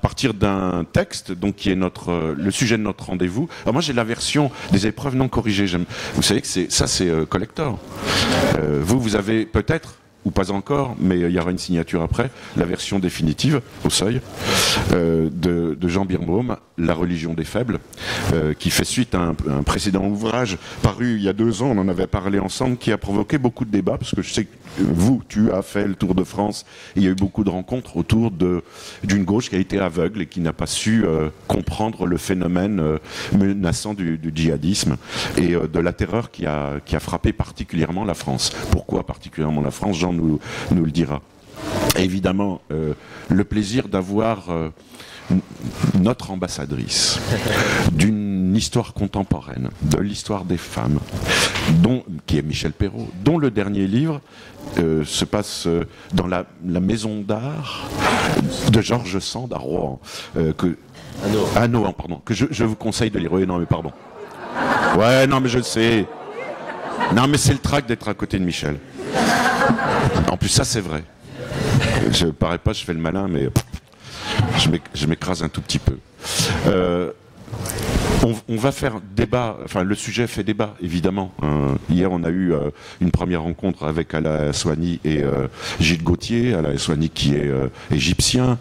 partir d'un texte donc, qui est le sujet de notre rendez-vous. Alors moi j'ai la version des épreuves non corrigées. Vous savez que c'est collector. Vous avez peut-être, ou pas encore, mais il y aura une signature après, la version définitive, au seuil, de Jean Birnbaum, La religion des faibles, qui fait suite à un précédent ouvrage paru il y a 2 ans, on en avait parlé ensemble, qui a provoqué beaucoup de débats, parce que je sais que tu as fait le Tour de France, et il y a eu beaucoup de rencontres autour d'une gauche qui a été aveugle et qui n'a pas su comprendre le phénomène menaçant du djihadisme et de la terreur qui a frappé particulièrement la France. Pourquoi particulièrement la France? Jean nous le dira. Et évidemment, le plaisir d'avoir notre ambassadrice d'une histoire contemporaine, de l'histoire des femmes, qui est Michel Perrault, dont le dernier livre se passe dans la maison d'art de Georges Sand à Rouen, à Nohant, pardon, que je vous conseille de lire. Oui, non, mais pardon. Ouais, non, mais je le sais. Non, mais c'est le trac d'être à côté de Michel. En plus, ça, c'est vrai. Je parais pas, je fais le malin, mais je m'écrase un tout petit peu. On va faire débat, enfin le sujet fait débat, évidemment. Hier, on a eu une première rencontre avec Ala Aswani et Gilles Gauthier. Ala Aswani qui est égyptien,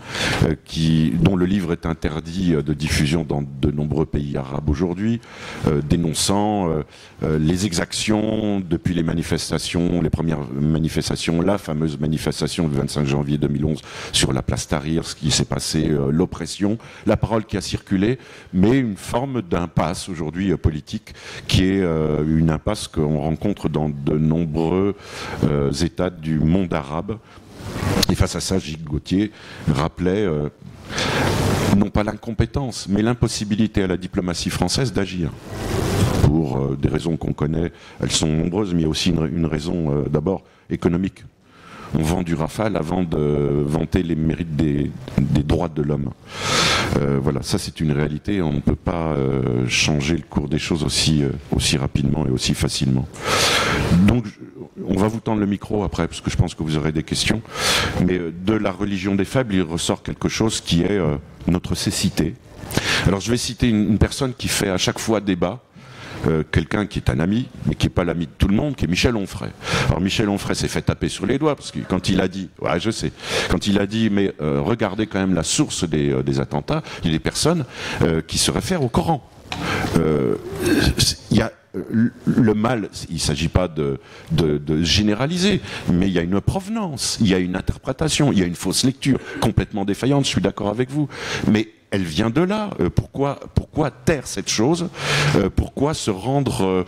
dont le livre est interdit de diffusion dans de nombreux pays arabes aujourd'hui, dénonçant les exactions depuis les manifestations, les premières manifestations, la fameuse manifestation du 25 janvier 2011 sur la place Tahrir, ce qui s'est passé, l'oppression, la parole qui a circulé, mais une forme d'impasse aujourd'hui politique qui est une impasse qu'on rencontre dans de nombreux États du monde arabe. Et face à ça, Gilles Gauthier rappelait non pas l'incompétence, mais l'impossibilité à la diplomatie française d'agir. Pour des raisons qu'on connaît, elles sont nombreuses, mais il y a aussi une raison d'abord économique. On vend du Rafale avant de vanter les mérites des droits de l'homme. Voilà, ça c'est une réalité. On ne peut pas changer le cours des choses aussi rapidement et aussi facilement. Donc, on va vous tendre le micro après, parce que je pense que vous aurez des questions. Mais de la religion des faibles, il ressort quelque chose qui est notre cécité. Alors, je vais citer une personne qui fait à chaque fois débat. Quelqu'un qui est un ami, mais qui n'est pas l'ami de tout le monde, qui est Michel Onfray. Alors Michel Onfray s'est fait taper sur les doigts, parce que quand il a dit, ouais je sais, quand il a dit, mais regardez quand même la source des attentats, il y a des personnes qui se réfèrent au Coran. Il y a le mal, il ne s'agit pas de généraliser, mais il y a une provenance, il y a une interprétation, il y a une fausse lecture complètement défaillante, je suis d'accord avec vous, mais elle vient de là. Pourquoi taire cette chose? Pourquoi se rendre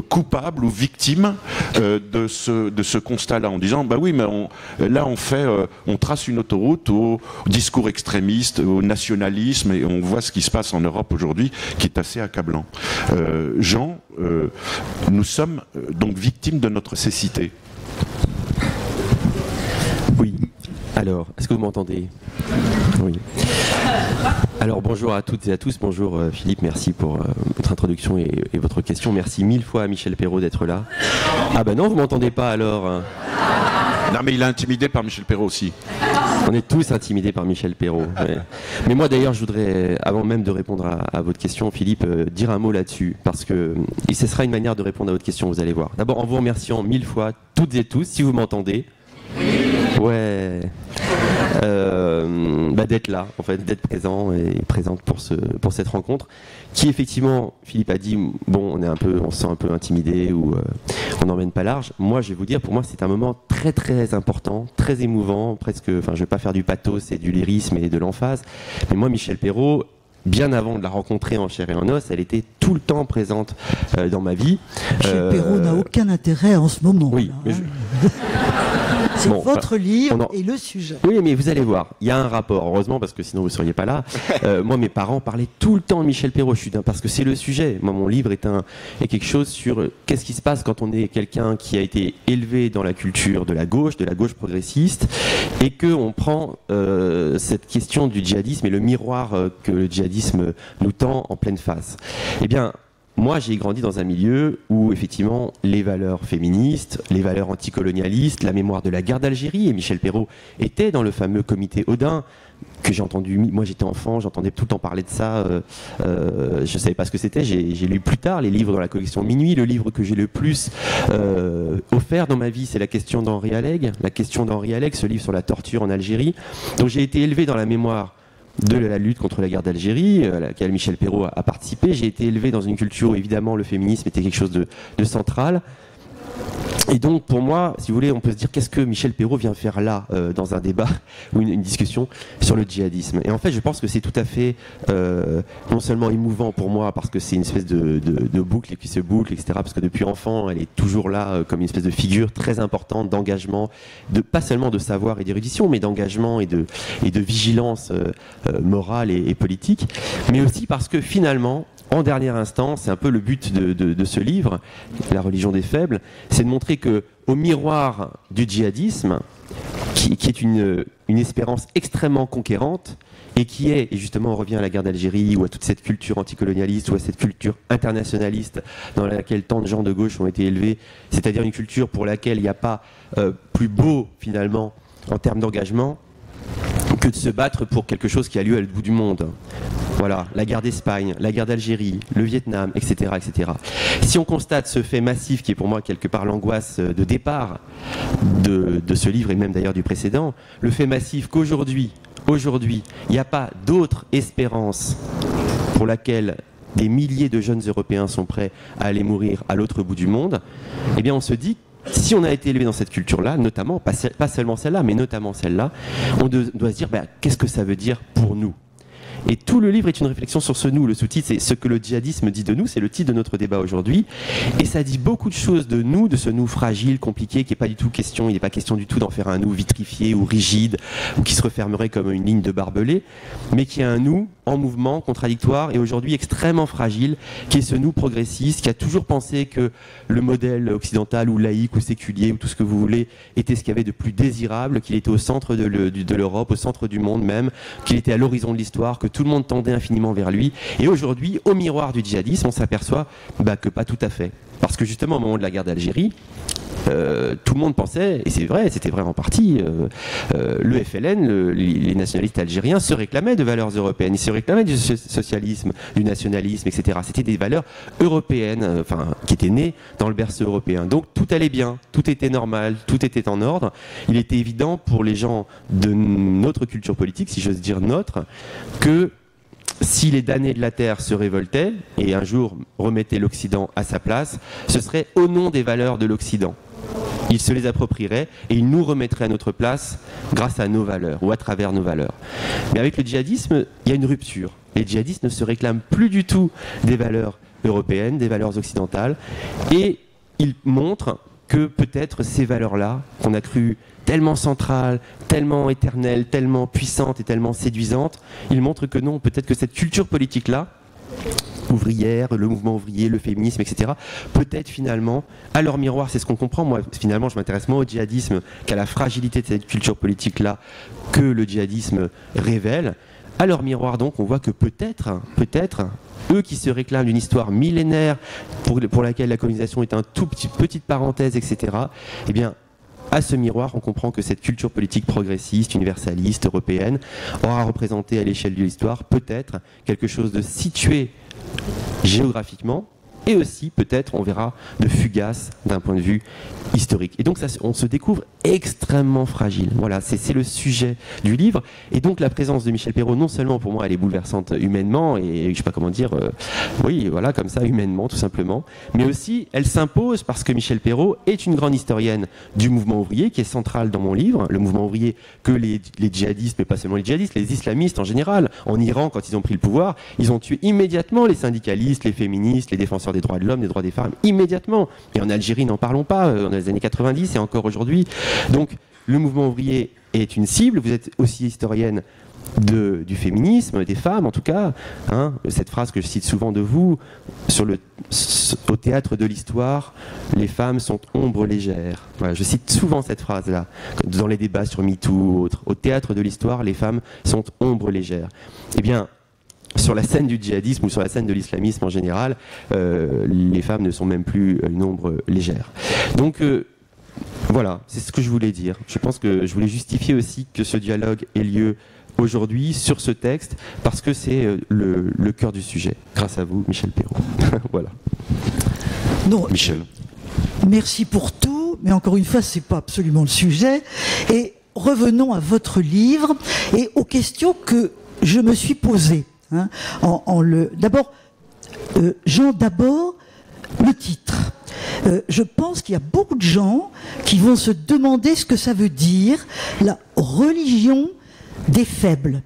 coupable ou victime de ce constat-là en disant bah oui, mais on trace une autoroute au discours extrémiste, au nationalisme, et on voit ce qui se passe en Europe aujourd'hui qui est assez accablant. Jean, nous sommes donc victimes de notre cécité. Oui. Alors, est-ce que vous m'entendez? Oui. Alors, bonjour à toutes et à tous. Bonjour Philippe, merci pour votre introduction et votre question. Merci 1000 fois à Michel Perrault d'être là. Ah ben non, vous m'entendez pas alors? Non mais il est intimidé par Michel Perrault aussi. On est tous intimidés par Michel Perrault. Mais moi d'ailleurs, je voudrais, avant même de répondre à votre question, Philippe, dire un mot là-dessus. Parce que ce sera une manière de répondre à votre question, vous allez voir. D'abord, en vous remerciant 1000 fois, toutes et tous, si vous m'entendez. Ouais. D'être là, en fait, d'être présent et présente pour cette rencontre, qui effectivement, Philippe a dit, bon, on se sent un peu intimidé ou on n'emmène pas large. Moi, je vais vous dire, pour moi, c'est un moment très très important, très émouvant, presque. Enfin, je vais pas faire du pathos et du lyrisme et de l'emphase, mais moi, Michel Perrault, bien avant de la rencontrer en chair et en os, elle était tout le temps présente dans ma vie. Michel Perrault n'a aucun intérêt en ce moment. Oui, là, mais c'est votre livre et le sujet. Oui, mais vous allez voir, il y a un rapport, heureusement, parce que sinon vous ne seriez pas là. Moi, mes parents parlaient tout le temps de Michel Perrault, parce que c'est le sujet. Moi, mon livre est quelque chose sur qu'est-ce qui se passe quand on est quelqu'un qui a été élevé dans la culture de la gauche progressiste, et qu'on prend cette question du djihadisme et le miroir que le djihadisme nous tend en pleine face. Eh bien, moi, j'ai grandi dans un milieu où, effectivement, les valeurs féministes, les valeurs anticolonialistes, la mémoire de la guerre d'Algérie, et Michel Perrault était dans le fameux comité Odin, que j'ai entendu, moi j'étais enfant, j'entendais tout le temps parler de ça, je ne savais pas ce que c'était, j'ai lu plus tard les livres dans la collection Minuit, le livre que j'ai le plus offert dans ma vie, c'est La question d'Henri Alleg, ce livre sur la torture en Algérie. Donc j'ai été élevé dans la mémoire de la lutte contre la guerre d'Algérie, à laquelle Michel Perrault a participé. J'ai été élevé dans une culture où évidemment le féminisme était quelque chose de central. Et donc pour moi, si vous voulez, on peut se dire qu'est-ce que Michel Perrault vient faire là dans un débat ou une discussion sur le djihadisme. Et en fait, je pense que c'est tout à fait non seulement émouvant pour moi parce que c'est une espèce de boucle et qui se boucle, etc. Parce que depuis enfant, elle est toujours là comme une espèce de figure très importante d'engagement, pas seulement de savoir et d'érudition, mais d'engagement et de vigilance morale et politique. Mais aussi parce que finalement, en dernière instance, c'est un peu le but de ce livre, La religion des faibles, c'est de montrer que, au miroir du djihadisme, qui est une espérance extrêmement conquérante, et qui est, et justement on revient à la guerre d'Algérie, ou à toute cette culture anticolonialiste, ou à cette culture internationaliste dans laquelle tant de gens de gauche ont été élevés, c'est-à-dire une culture pour laquelle il n'y a pas plus beau, finalement, en termes d'engagement, que de se battre pour quelque chose qui a lieu à l'autre bout du monde. Voilà, la guerre d'Espagne, la guerre d'Algérie, le Vietnam, etc., etc. Si on constate ce fait massif qui est pour moi quelque part l'angoisse de départ de ce livre et même d'ailleurs du précédent, le fait massif qu'aujourd'hui, il n'y a pas d'autre espérance pour laquelle des milliers de jeunes Européens sont prêts à aller mourir à l'autre bout du monde, eh bien on se dit si on a été élevé dans cette culture-là, notamment, pas seulement celle-là, mais notamment celle-là, on doit se dire qu'est-ce que ça veut dire pour nous ? Et tout le livre est une réflexion sur ce nous. Le sous-titre, c'est ce que le djihadisme dit de nous. C'est le titre de notre débat aujourd'hui. Et ça dit beaucoup de choses de nous, de ce nous fragile, compliqué, qui n'est pas du tout question. Il n'est pas question du tout d'en faire un nous vitrifié ou rigide, ou qui se refermerait comme une ligne de barbelé, mais qui est un nous en mouvement, contradictoire, et aujourd'hui extrêmement fragile, qui est ce nous progressiste, qui a toujours pensé que le modèle occidental ou laïque ou séculier ou tout ce que vous voulez était ce qu'il y avait de plus désirable, qu'il était au centre de l'Europe, au centre du monde même, qu'il était à l'horizon de l'histoire, que tout le monde tendait infiniment vers lui. Et aujourd'hui, au miroir du djihadisme, on s'aperçoit que pas tout à fait. Parce que justement, au moment de la guerre d'Algérie, tout le monde pensait, et c'est vrai, c'était vrai en partie, le FLN, les nationalistes algériens se réclamaient de valeurs européennes, ils se réclamaient du socialisme, du nationalisme, etc. C'était des valeurs européennes, qui étaient nées dans le berceau européen. Donc tout allait bien, tout était normal, tout était en ordre. Il était évident pour les gens de notre culture politique, si j'ose dire notre, que si les damnés de la Terre se révoltaient et un jour remettaient l'Occident à sa place, ce serait au nom des valeurs de l'Occident. Ils se les approprieraient et ils nous remettraient à notre place grâce à nos valeurs ou à travers nos valeurs. Mais avec le djihadisme, il y a une rupture. Les djihadistes ne se réclament plus du tout des valeurs européennes, des valeurs occidentales, et ils montrent que peut-être ces valeurs-là, qu'on a crues tellement centrales, tellement éternelles, tellement puissantes et tellement séduisantes, ils montrent que non, peut-être que cette culture politique-là, ouvrière, le mouvement ouvrier, le féminisme, etc., peut-être finalement, à leur miroir, c'est ce qu'on comprend, moi finalement je m'intéresse moins au djihadisme qu'à la fragilité de cette culture politique-là que le djihadisme révèle. À leur miroir donc, on voit que peut-être, eux qui se réclament d'une histoire millénaire pour laquelle la colonisation est un petite parenthèse, etc., eh bien, à ce miroir, on comprend que cette culture politique progressiste, universaliste, européenne, aura représenté à l'échelle de l'histoire peut-être quelque chose de situé géographiquement, et aussi peut-être, on verra, de fugace d'un point de vue historique. Et donc ça, on se découvre extrêmement fragile. Voilà, c'est le sujet du livre. Et donc la présence de Michel Perrault, non seulement pour moi, elle est bouleversante humainement, et je sais pas comment dire, oui, voilà, comme ça, humainement, tout simplement, mais aussi, elle s'impose parce que Michel Perrault est une grande historienne du mouvement ouvrier, qui est centrale dans mon livre, le mouvement ouvrier que les djihadistes, mais pas seulement les djihadistes, les islamistes en général, en Iran, quand ils ont pris le pouvoir, ils ont tué immédiatement les syndicalistes, les féministes, les défenseurs des droits de l'homme, des droits des femmes, immédiatement. Et en Algérie, n'en parlons pas, dans les années 90 et encore aujourd'hui. Donc, le mouvement ouvrier est une cible. Vous êtes aussi historienne du féminisme, des femmes en tout cas. Hein, cette phrase que je cite souvent de vous, au théâtre de l'histoire, les femmes sont ombre légère. Voilà, je cite souvent cette phrase-là, dans les débats sur MeToo ou autres. Au théâtre de l'histoire, les femmes sont ombre légère. Eh bien, sur la scène du djihadisme ou sur la scène de l'islamisme en général, les femmes ne sont même plus une ombre légère. Donc voilà, c'est ce que je voulais dire. Je pense que je voulais justifier aussi que ce dialogue ait lieu aujourd'hui sur ce texte, parce que c'est le cœur du sujet. Grâce à vous, Michel Perrault. Voilà. Non, Michel. Merci pour tout, mais encore une fois, c'est pas absolument le sujet. Et revenons à votre livre et aux questions que je me suis posées. Hein, D'abord, Jean, le titre. Je pense qu'il y a beaucoup de gens qui vont se demander ce que ça veut dire, la religion des faibles.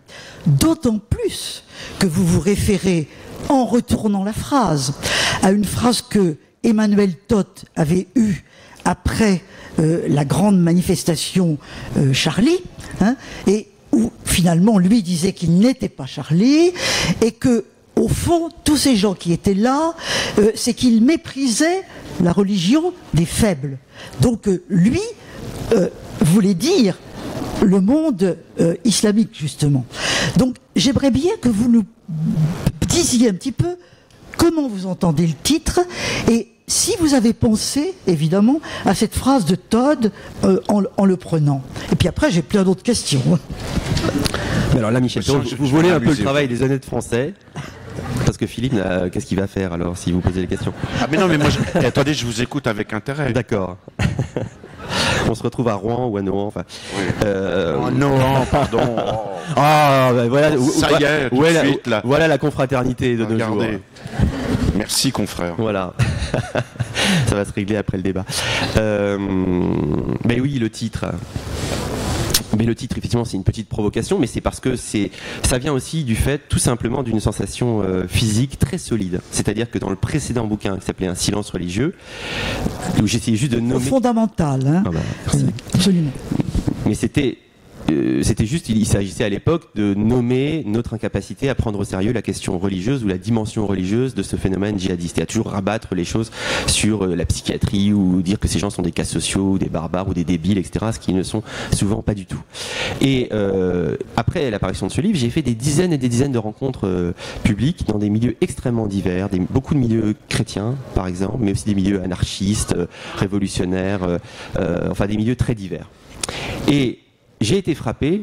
D'autant plus que vous vous référez, en retournant la phrase, à une phrase que Emmanuel Todt avait eue après la grande manifestation Charlie, hein, et où finalement lui disait qu'il n'était pas Charlie, et que au fond, tous ces gens qui étaient là, c'est qu'ils méprisaient la religion des faibles. Donc lui voulait dire le monde islamique, justement. Donc j'aimerais bien que vous nous disiez un petit peu comment vous entendez le titre, et si vous avez pensé, évidemment, à cette phrase de Todd en le prenant. Et puis après, j'ai plein d'autres questions. Mais alors là, Michel, vous volez un peu le travail des honnêtes Français. Parce que Philippe, qu'est-ce qu'il va faire alors si vous posez les questions? Ah mais non, mais moi, attendez, je vous écoute avec intérêt. D'accord. On se retrouve à Rouen ou à Nohant, enfin. Oui. Nohant, pardon. Ah, bah, voilà. Ça y est, tout de suite, là. Voilà la confraternité de nos jours. Merci, confrère. Voilà. Ça va se régler après le débat. Mais oui, le titre. Mais le titre, effectivement, c'est une petite provocation, mais c'est parce que ça vient aussi du fait, tout simplement, d'une sensation physique très solide. C'est-à-dire que dans le précédent bouquin, qui s'appelait Un silence religieux, où j'essayais juste de nommer... Fondamental, hein. Ah bah, merci. Absolument. Mais c'était juste, il s'agissait à l'époque de nommer notre incapacité à prendre au sérieux la question religieuse ou la dimension religieuse de ce phénomène djihadiste, et à toujours rabattre les choses sur la psychiatrie ou dire que ces gens sont des cas sociaux ou des barbares ou des débiles, etc., ce qui ne sont souvent pas du tout. Et après l'apparition de ce livre, j'ai fait des dizaines et des dizaines de rencontres publiques dans des milieux extrêmement divers, beaucoup de milieux chrétiens par exemple, mais aussi des milieux anarchistes, révolutionnaires, enfin des milieux très divers. Et j'ai été frappé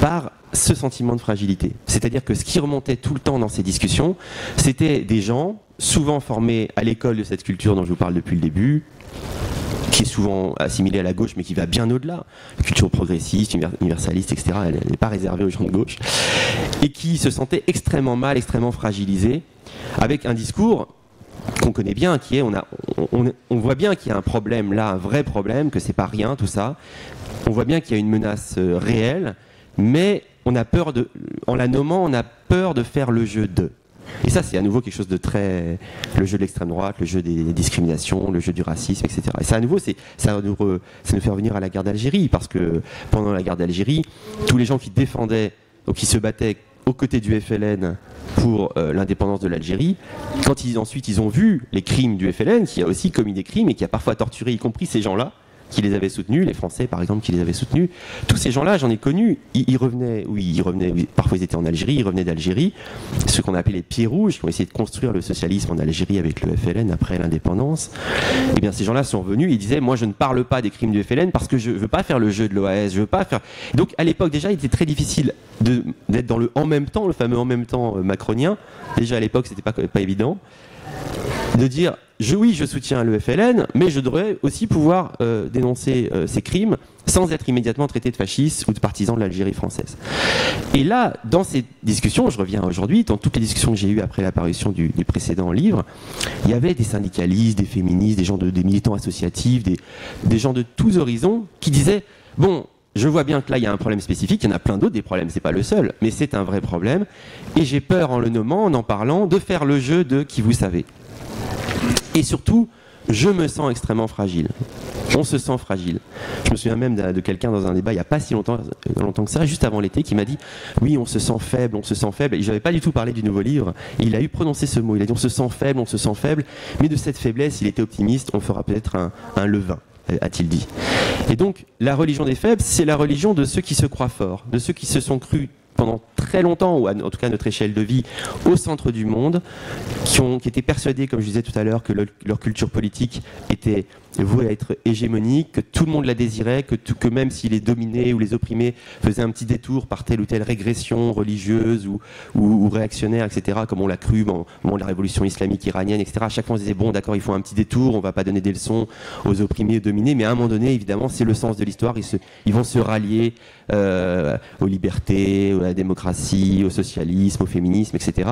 par ce sentiment de fragilité. C'est-à-dire que ce qui remontait tout le temps dans ces discussions, c'était des gens souvent formés à l'école de cette culture dont je vous parle depuis le début, qui est souvent assimilée à la gauche, mais qui va bien au-delà, culture progressiste, universaliste, etc. Elle n'est pas réservée aux gens de gauche, et qui se sentaient extrêmement mal, extrêmement fragilisés, avec un discours qu'on connaît bien, qui est, on voit bien qu'il y a un problème là, un vrai problème, que c'est pas rien tout ça. On voit bien qu'il y a une menace réelle, mais on a peur en la nommant, on a peur de faire le jeu de. Et ça, c'est à nouveau quelque chose de très... Le jeu de l'extrême droite, le jeu des discriminations, le jeu du racisme, etc. Et ça, à nouveau, ça nous fait revenir à la guerre d'Algérie, parce que pendant la guerre d'Algérie, tous les gens qui défendaient, donc qui se battaient aux côtés du FLN pour l'indépendance de l'Algérie, quand ensuite ils ont vu les crimes du FLN, qui a aussi commis des crimes et qui a parfois torturé, y compris ces gens-là, qui les avaient soutenus, les Français par exemple qui les avaient soutenus, tous ces gens-là, j'en ai connu, ils revenaient, parfois ils étaient en Algérie, ils revenaient d'Algérie, ceux qu'on appelait les pieds rouges, qui ont essayé de construire le socialisme en Algérie avec le FLN après l'indépendance. Et bien ces gens-là sont revenus et ils disaient, moi je ne parle pas des crimes du FLN parce que je veux pas faire le jeu de l'OAS, je veux pas faire... Donc à l'époque déjà, il était très difficile d'être dans le en même temps, le fameux en même temps macronien. Déjà à l'époque, c'était pas évident de dire oui, je soutiens le FLN, mais je devrais aussi pouvoir dénoncer ces crimes sans être immédiatement traité de fasciste ou de partisan de l'Algérie française. Et là, dans ces discussions, je reviens aujourd'hui, dans toutes les discussions que j'ai eues après l'apparition du précédent livre, il y avait des syndicalistes, des féministes, des militants associatifs, des gens de tous horizons qui disaient « Bon, je vois bien que là, il y a un problème spécifique, il y en a plein d'autres, des problèmes, c'est pas le seul, mais c'est un vrai problème, et j'ai peur, en le nommant, en parlant, de faire le jeu de qui vous savez. Et surtout, je me sens extrêmement fragile. On se sent fragile. Je me souviens même de quelqu'un dans un débat, il n'y a pas si longtemps que ça, juste avant l'été, qui m'a dit « Oui, on se sent faible, on se sent faible. » Et je n'avais pas du tout parlé du nouveau livre. Et il a eu prononcé ce mot. Il a dit « On se sent faible, mais de cette faiblesse, il était optimiste, on fera peut-être un levain. » a-t-il dit. Et donc, la religion des faibles, c'est la religion de ceux qui se croient forts, de ceux qui se sont crus pendant très longtemps, ou en tout cas à notre échelle de vie, au centre du monde, qui étaient persuadés, comme je disais tout à l'heure, que leur culture politique était vouée à être hégémonique, que tout le monde la désirait, que même si les dominés ou les opprimés faisaient un petit détour par telle ou telle régression religieuse ou réactionnaire, etc., comme on l'a cru au moment de la révolution islamique iranienne, etc., à chaque fois on se disait, bon d'accord, il faut un petit détour, on ne va pas donner des leçons aux opprimés et aux dominés, mais à un moment donné, évidemment, c'est le sens de l'histoire, ils vont se rallier aux libertés, à la démocratie, au socialisme, au féminisme, etc.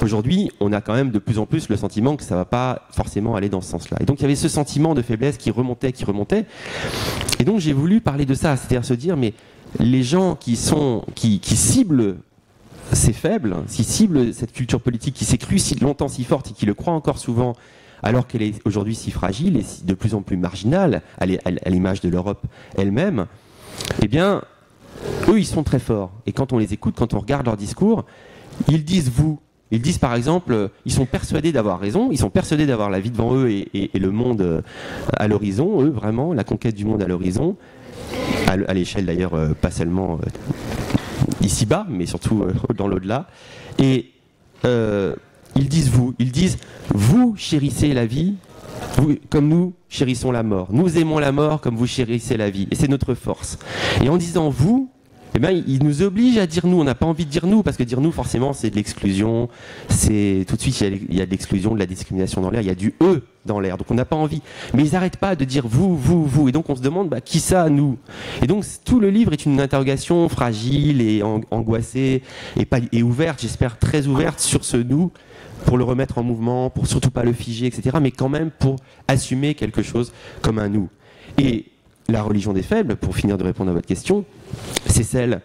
Aujourd'hui, on a quand même de plus en plus le sentiment que ça ne va pas forcément aller dans ce sens-là. Et donc il y avait ce sentiment de faiblesse qui remontait. Et donc j'ai voulu parler de ça, c'est-à-dire se dire, mais les gens qui ciblent ces faibles, qui ciblent cette culture politique qui s'est crue si longtemps si forte et qui le croit encore souvent, alors qu'elle est aujourd'hui si fragile et de plus en plus marginale, à l'image de l'Europe elle-même, eh bien, eux, ils sont très forts. Et quand on les écoute, quand on regarde leur discours, ils disent vous. Ils disent par exemple, ils sont persuadés d'avoir raison, ils sont persuadés d'avoir la vie devant eux et le monde à l'horizon, eux vraiment, la conquête du monde à l'horizon, à l'échelle d'ailleurs pas seulement ici-bas, mais surtout dans l'au-delà. Et ils disent vous chérissez la vie comme nous chérissons la mort. Nous aimons la mort comme vous chérissez la vie. Et c'est notre force. Et en disant vous, eh bien, il nous oblige à dire nous. On n'a pas envie de dire nous, parce que dire nous, forcément, c'est de l'exclusion. C'est tout de suite, il y a de l'exclusion, de la discrimination dans l'air. Il y a du eux dans l'air. Donc on n'a pas envie. Mais ils n'arrêtent pas de dire vous. Et donc on se demande qui ça, nous. Et donc tout le livre est une interrogation fragile et angoissée et ouverte, j'espère très ouverte sur ce nous, pour le remettre en mouvement, pour surtout pas le figer, etc. Mais quand même pour assumer quelque chose comme un nous. Et la religion des faibles, pour finir de répondre à votre question, c'est celle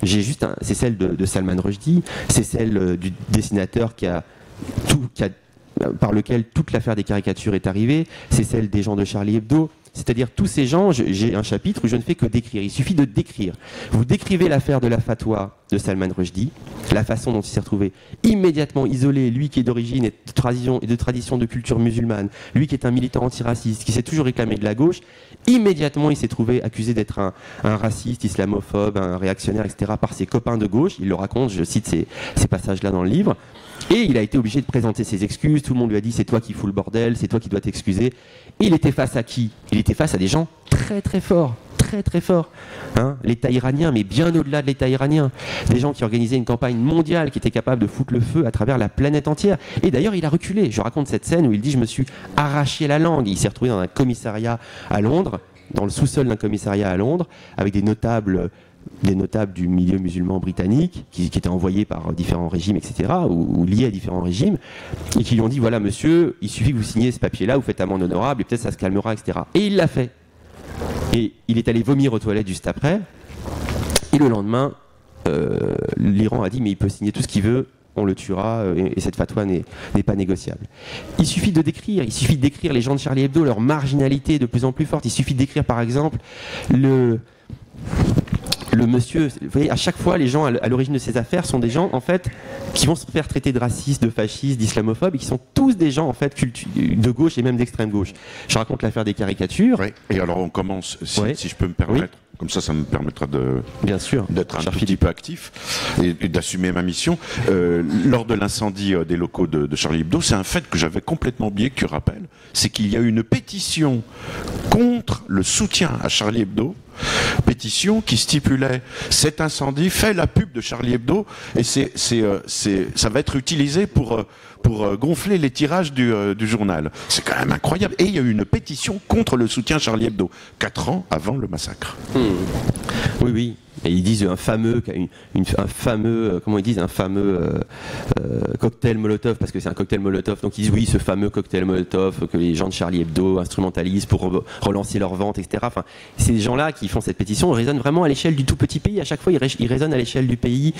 de Salman Rushdie, c'est celle du dessinateur par lequel toute l'affaire des caricatures est arrivée, c'est celle des gens de Charlie Hebdo. C'est-à-dire tous ces gens, j'ai un chapitre où je ne fais que décrire. Il suffit de décrire. Vous décrivez l'affaire de la fatwa de Salman Rushdie, la façon dont il s'est retrouvé immédiatement isolé, lui qui est d'origine et de tradition de culture musulmane, lui qui est un militant antiraciste, qui s'est toujours réclamé de la gauche, immédiatement il s'est trouvé accusé d'être un raciste, islamophobe, un réactionnaire, etc. par ses copains de gauche. Il le raconte, je cite ces passages-là dans le livre. Et il a été obligé de présenter ses excuses. Tout le monde lui a dit c'est toi qui fous le bordel, c'est toi qui dois t'excuser. Et il était face à qui? Il était face à des gens très très forts, très très forts. L'État iranien, mais bien au-delà de l'État iranien. Des gens qui organisaient une campagne mondiale, qui étaient capables de foutre le feu à travers la planète entière. Et d'ailleurs, il a reculé. je raconte cette scène où il dit je me suis arraché la langue. Il s'est retrouvé dans un commissariat à Londres, dans le sous-sol d'un commissariat à Londres, avec des notables du milieu musulman britannique qui étaient envoyés par différents régimes, etc., ou liés à différents régimes, et qui lui ont dit voilà monsieur, il suffit que vous signiez ce papier-là, vous faites amende honorable et peut-être ça se calmera, etc. Et il l'a fait. Et il est allé vomir aux toilettes juste après. Et le lendemain, l'Iran a dit mais il peut signer tout ce qu'il veut, on le tuera, et cette fatwa n'est pas négociable. Il suffit de décrire les gens de Charlie Hebdo, leur marginalité de plus en plus forte. Il suffit de décrire par exemple le monsieur, vous voyez, à chaque fois, les gens à l'origine de ces affaires sont des gens, en fait, qui vont se faire traiter de racistes, de fascistes, d'islamophobes, et qui sont tous des gens, en fait, de gauche et même d'extrême gauche. Je raconte l'affaire des caricatures. Oui. Et alors, on commence, si je peux me permettre, comme ça me permettra d'être un tout petit peu actif et d'assumer ma mission. Lors de l'incendie des locaux de Charlie Hebdo, c'est un fait que j'avais complètement oublié, que tu rappelles, c'est qu'il y a eu une pétition contre le soutien à Charlie Hebdo, pétition qui stipulait cet incendie fait la pub de Charlie Hebdo et ça va être utilisé pour gonfler les tirages du journal. C'est quand même incroyable. Et il y a eu une pétition contre le soutien à Charlie Hebdo 4 ans avant le massacre. Oui. Et ils disent un fameux cocktail Molotov, parce que c'est un cocktail Molotov, donc ils disent oui, ce fameux cocktail Molotov que les gens de Charlie Hebdo instrumentalisent pour relancer leur vente, etc. Enfin, ces gens-là qui font cette pétition résonnent vraiment à l'échelle du tout petit pays. À chaque fois, ils résonnent à l'échelle du pays,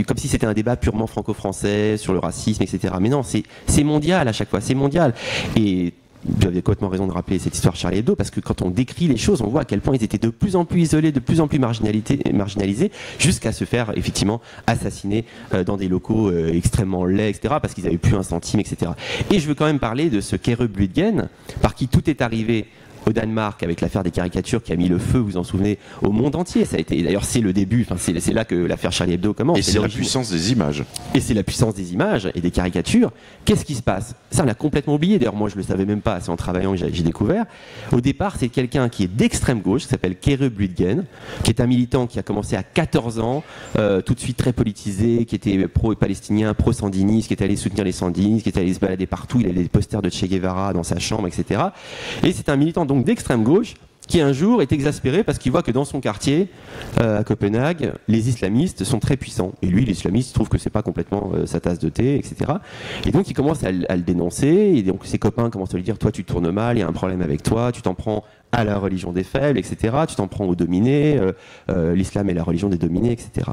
comme si c'était un débat purement franco-français sur le racisme, etc. Mais non, c'est mondial à chaque fois, c'est mondial. Et vous avez complètement raison de rappeler cette histoire Charlie Hebdo, parce que quand on décrit les choses, on voit à quel point ils étaient de plus en plus isolés, de plus en plus marginalisés, jusqu'à se faire effectivement assassiner dans des locaux extrêmement laids, etc., parce qu'ils n'avaient plus un centime, etc. Et je veux quand même parler de ce Kerup Lütgen, par qui tout est arrivé au Danemark avec l'affaire des caricatures qui a mis le feu, vous vous en souvenez, au monde entier. Ça a été, d'ailleurs, c'est le début, enfin, c'est là que l'affaire Charlie Hebdo commence. Et c'est la puissance des images. Et c'est la puissance des images et des caricatures. Qu'est-ce qui se passe? Ça, on l'a complètement oublié. D'ailleurs, moi, je le savais même pas. C'est en travaillant que j'ai découvert. Au départ, c'est quelqu'un qui est d'extrême gauche, qui s'appelle Kere Bluitgen, qui est un militant qui a commencé à 14 ans, tout de suite très politisé, qui était pro-palestinien, pro-sandiniste, qui était allé soutenir les sandinistes, qui était allé se balader partout. Il avait des posters de Che Guevara dans sa chambre, etc. Et c'est un militant donc d'extrême gauche qui un jour est exaspéré parce qu'il voit que dans son quartier, à Copenhague, les islamistes sont très puissants. Et lui, l'islamiste, trouve que c'est pas complètement sa tasse de thé, etc. Et donc il commence à le dénoncer, et donc ses copains commencent à lui dire, toi tu tournes mal, il y a un problème avec toi, tu t'en prends à la religion des faibles, etc. Tu t'en prends aux dominés, l'islam est la religion des dominés, etc.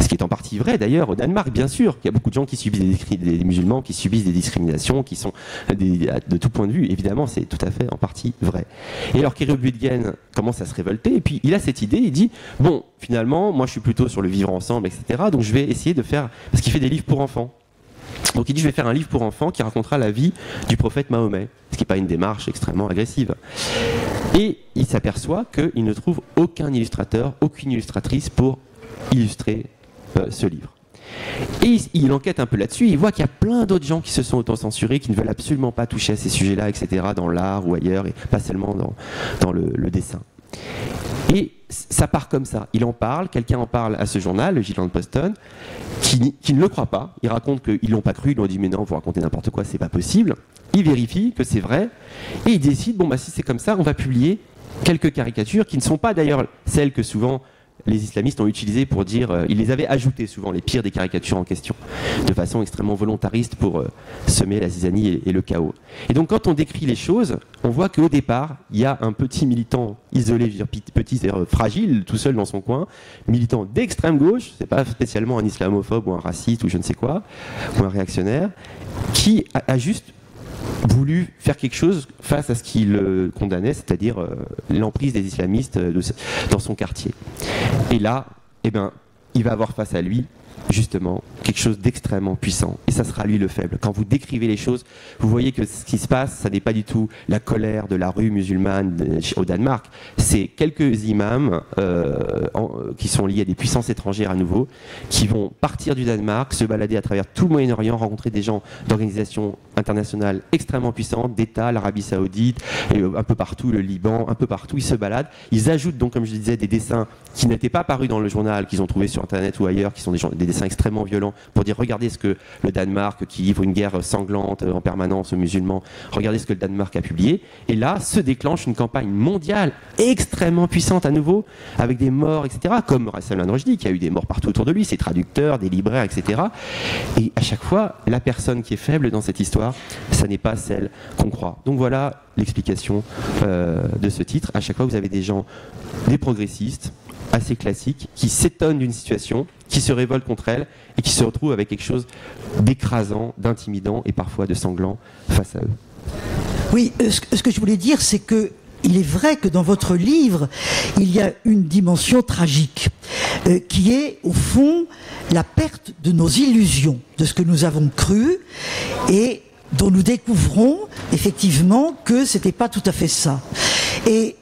Ce qui est en partie vrai d'ailleurs au Danemark, bien sûr. Il y a beaucoup de gens qui subissent des musulmans, qui subissent des discriminations, qui sont de tout point de vue. Évidemment, c'est tout à fait en partie vrai. Et alors Kere Bluitgen commence à se révolter, et puis il a cette idée, il dit, bon, finalement, moi je suis plutôt sur le vivre ensemble, etc. Donc je vais essayer de faire, parce qu'il fait des livres pour enfants. Donc il dit, je vais faire un livre pour enfants qui racontera la vie du prophète Mahomet, ce qui n'est pas une démarche extrêmement agressive. Et il s'aperçoit qu'il ne trouve aucun illustrateur, aucune illustratrice pour illustrer ce livre. Et il enquête un peu là-dessus, il voit qu'il y a plein d'autres gens qui se sont auto-censurés, qui ne veulent absolument pas toucher à ces sujets-là, etc., dans l'art ou ailleurs, et pas seulement dans le dessin. Et ça part comme ça. Il en parle, quelqu'un en parle à ce journal, le Jyllands-Posten, qui ne le croit pas. Il raconte qu'ils l'ont pas cru, ils lui ont dit mais non, vous racontez n'importe quoi, c'est pas possible. Il vérifie que c'est vrai, et il décide, bon bah si c'est comme ça, on va publier quelques caricatures qui ne sont pas d'ailleurs celles que souvent les islamistes ont utilisées pour dire, ils les avaient ajoutées souvent, les pires des caricatures en question, de façon extrêmement volontariste pour semer la zizanie et le chaos. Et donc quand on décrit les choses, on voit qu'au départ, il y a un petit militant isolé, je veux dire petit, c'est-à-dire fragile, tout seul dans son coin, militant d'extrême gauche, c'est pas spécialement un islamophobe ou un raciste ou je ne sais quoi, ou un réactionnaire, qui a juste voulu faire quelque chose face à ce qu'il condamnait, c'est-à-dire l'emprise des islamistes dans son quartier. Et là, eh ben, il va avoir face à lui justement quelque chose d'extrêmement puissant, et ça sera lui le faible. Quand vous décrivez les choses, vous voyez que ce qui se passe, ça n'est pas du tout la colère de la rue musulmane au Danemark, c'est quelques imams qui sont liés à des puissances étrangères à nouveau, qui vont partir du Danemark, se balader à travers tout le Moyen-Orient, rencontrer des gens d'organisations internationales extrêmement puissantes, d'États, l'Arabie Saoudite, et un peu partout, le Liban, un peu partout, ils se baladent, ils ajoutent donc, comme je disais, des dessins qui n'étaient pas parus dans le journal, qu'ils ont trouvé sur Internet ou ailleurs, qui sont des dessins extrêmement violents, pour dire regardez ce que le Danemark, qui livre une guerre sanglante en permanence aux musulmans, regardez ce que le Danemark a publié, et là se déclenche une campagne mondiale extrêmement puissante à nouveau, avec des morts, etc., comme Salman Rushdie, qui a eu des morts partout autour de lui, ses traducteurs, des libraires, etc. Et à chaque fois, la personne qui est faible dans cette histoire, ça n'est pas celle qu'on croit. Donc voilà l'explication de ce titre. À chaque fois, vous avez des gens, des progressistes, assez classiques, qui s'étonnent d'une situation, qui se révoltent contre elle et qui se retrouvent avec quelque chose d'écrasant, d'intimidant et parfois de sanglant face à eux. Oui, ce que je voulais dire, c'est que il est vrai que dans votre livre, il y a une dimension tragique qui est, au fond, la perte de nos illusions, de ce que nous avons cru et dont nous découvrons effectivement que c'était pas tout à fait ça. Et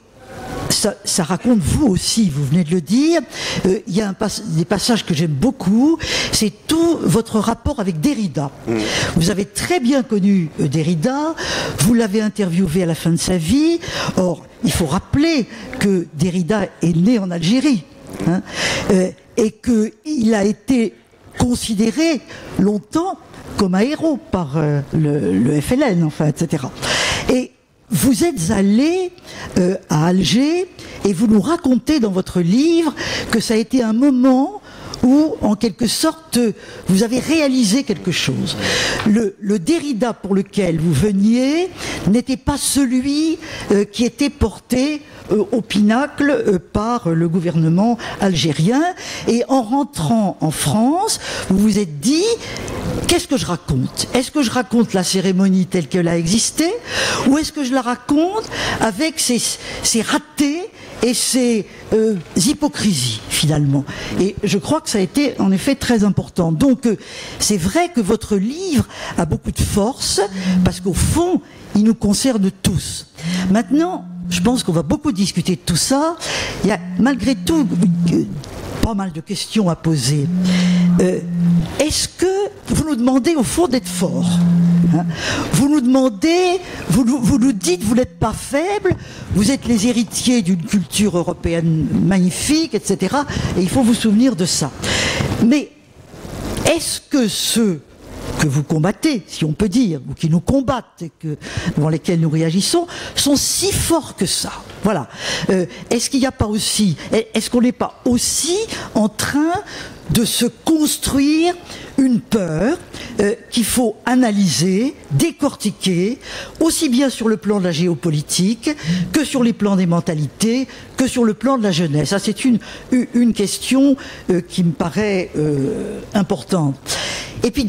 ça raconte vous aussi, vous venez de le dire, il y a des passages que j'aime beaucoup, c'est tout votre rapport avec Derrida. Vous avez très bien connu Derrida, vous l'avez interviewé à la fin de sa vie. Or, il faut rappeler que Derrida est né en Algérie, hein, et qu'il a été considéré longtemps comme un héros par le FLN, enfin, etc. Et vous êtes allé à Alger et vous nous racontez dans votre livre que ça a été un moment où, en quelque sorte, vous avez réalisé quelque chose. Le Derrida pour lequel vous veniez n'était pas celui qui était porté au pinacle par le gouvernement algérien. Et en rentrant en France, vous vous êtes dit, qu'est-ce que je raconte? Est-ce que je raconte la cérémonie telle qu'elle a existé, ou est-ce que je la raconte avec ses ratés et ses hypocrisies, finalement? Et je crois que ça a été en effet très important. Donc c'est vrai que votre livre a beaucoup de force, parce qu'au fond, il nous concerne tous. Maintenant, je pense qu'on va beaucoup discuter de tout ça. Il y a malgré tout pas mal de questions à poser. Est-ce que vous nous demandez au fond d'être fort, hein? Vous nous demandez, vous nous dites vous n'êtes pas faible, vous êtes les héritiers d'une culture européenne magnifique, etc. Et il faut vous souvenir de ça. Mais est-ce que ceux que vous combattez, si on peut dire, ou qui nous combattent et devant lesquels nous réagissons, sont si forts que ça? Voilà. Est-ce qu'il n'y a pas aussi, est-ce qu'on n'est pas aussi en train de se construire une peur qu'il faut analyser, décortiquer, aussi bien sur le plan de la géopolitique que sur les plans des mentalités, que sur le plan de la jeunesse? Ça, c'est une question qui me paraît importante. Et puis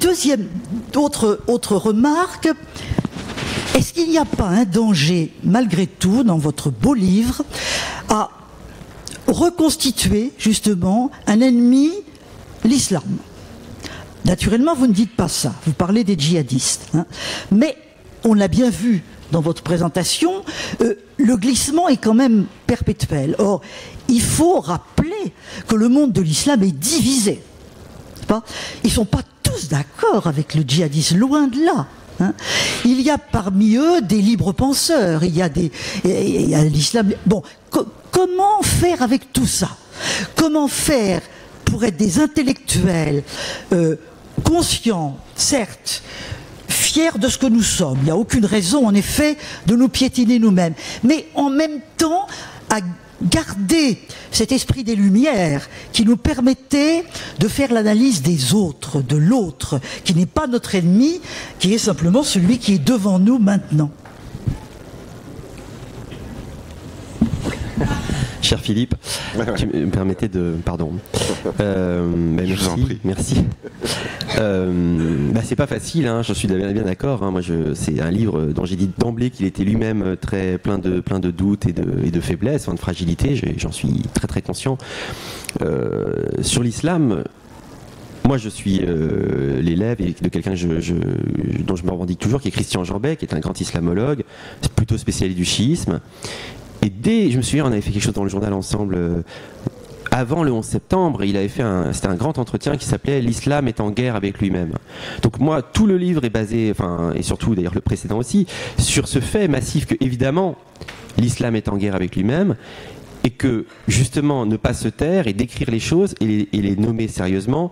autre remarque, est-ce qu'il n'y a pas un danger, malgré tout, dans votre beau livre, à reconstituer justement un ennemi, l'islam? Naturellement, vous ne dites pas ça, vous parlez des djihadistes, hein. Mais on l'a bien vu dans votre présentation, le glissement est quand même perpétuel. Or, il faut rappeler que le monde de l'islam est divisé. Ils ne sont pas tous d'accord avec le djihadisme, loin de là. Hein. Il y a parmi eux des libres penseurs, il y a l'islam. Bon, comment faire avec tout ça? Comment faire pour être des intellectuels conscients, certes, fiers de ce que nous sommes? Il n'y a aucune raison, en effet, de nous piétiner nous-mêmes. Mais en même temps, à garder cet esprit des Lumières qui nous permettait de faire l'analyse des autres, de l'autre, qui n'est pas notre ennemi, qui est simplement celui qui est devant nous maintenant. Cher Philippe, tu me permettais de... Pardon. Merci, je vous en prie. Merci. C'est pas facile, hein, je suis bien d'accord. Hein, c'est un livre dont j'ai dit d'emblée qu'il était lui-même très plein de doutes et de faiblesses, de fragilité. J'en suis très très conscient. Sur l'islam, moi je suis l'élève de quelqu'un dont je me revendique toujours, qui est Christian Jambet, qui est un grand islamologue, plutôt spécialiste du chiisme. Et je me souviens, on avait fait quelque chose dans le journal ensemble avant le 11 septembre, c'était un grand entretien qui s'appelait « L'islam est en guerre avec lui-même ». Donc moi, tout le livre est basé, et surtout d'ailleurs le précédent aussi, sur ce fait massif que évidemment l'islam est en guerre avec lui-même, et que justement ne pas se taire et décrire les choses et les nommer sérieusement,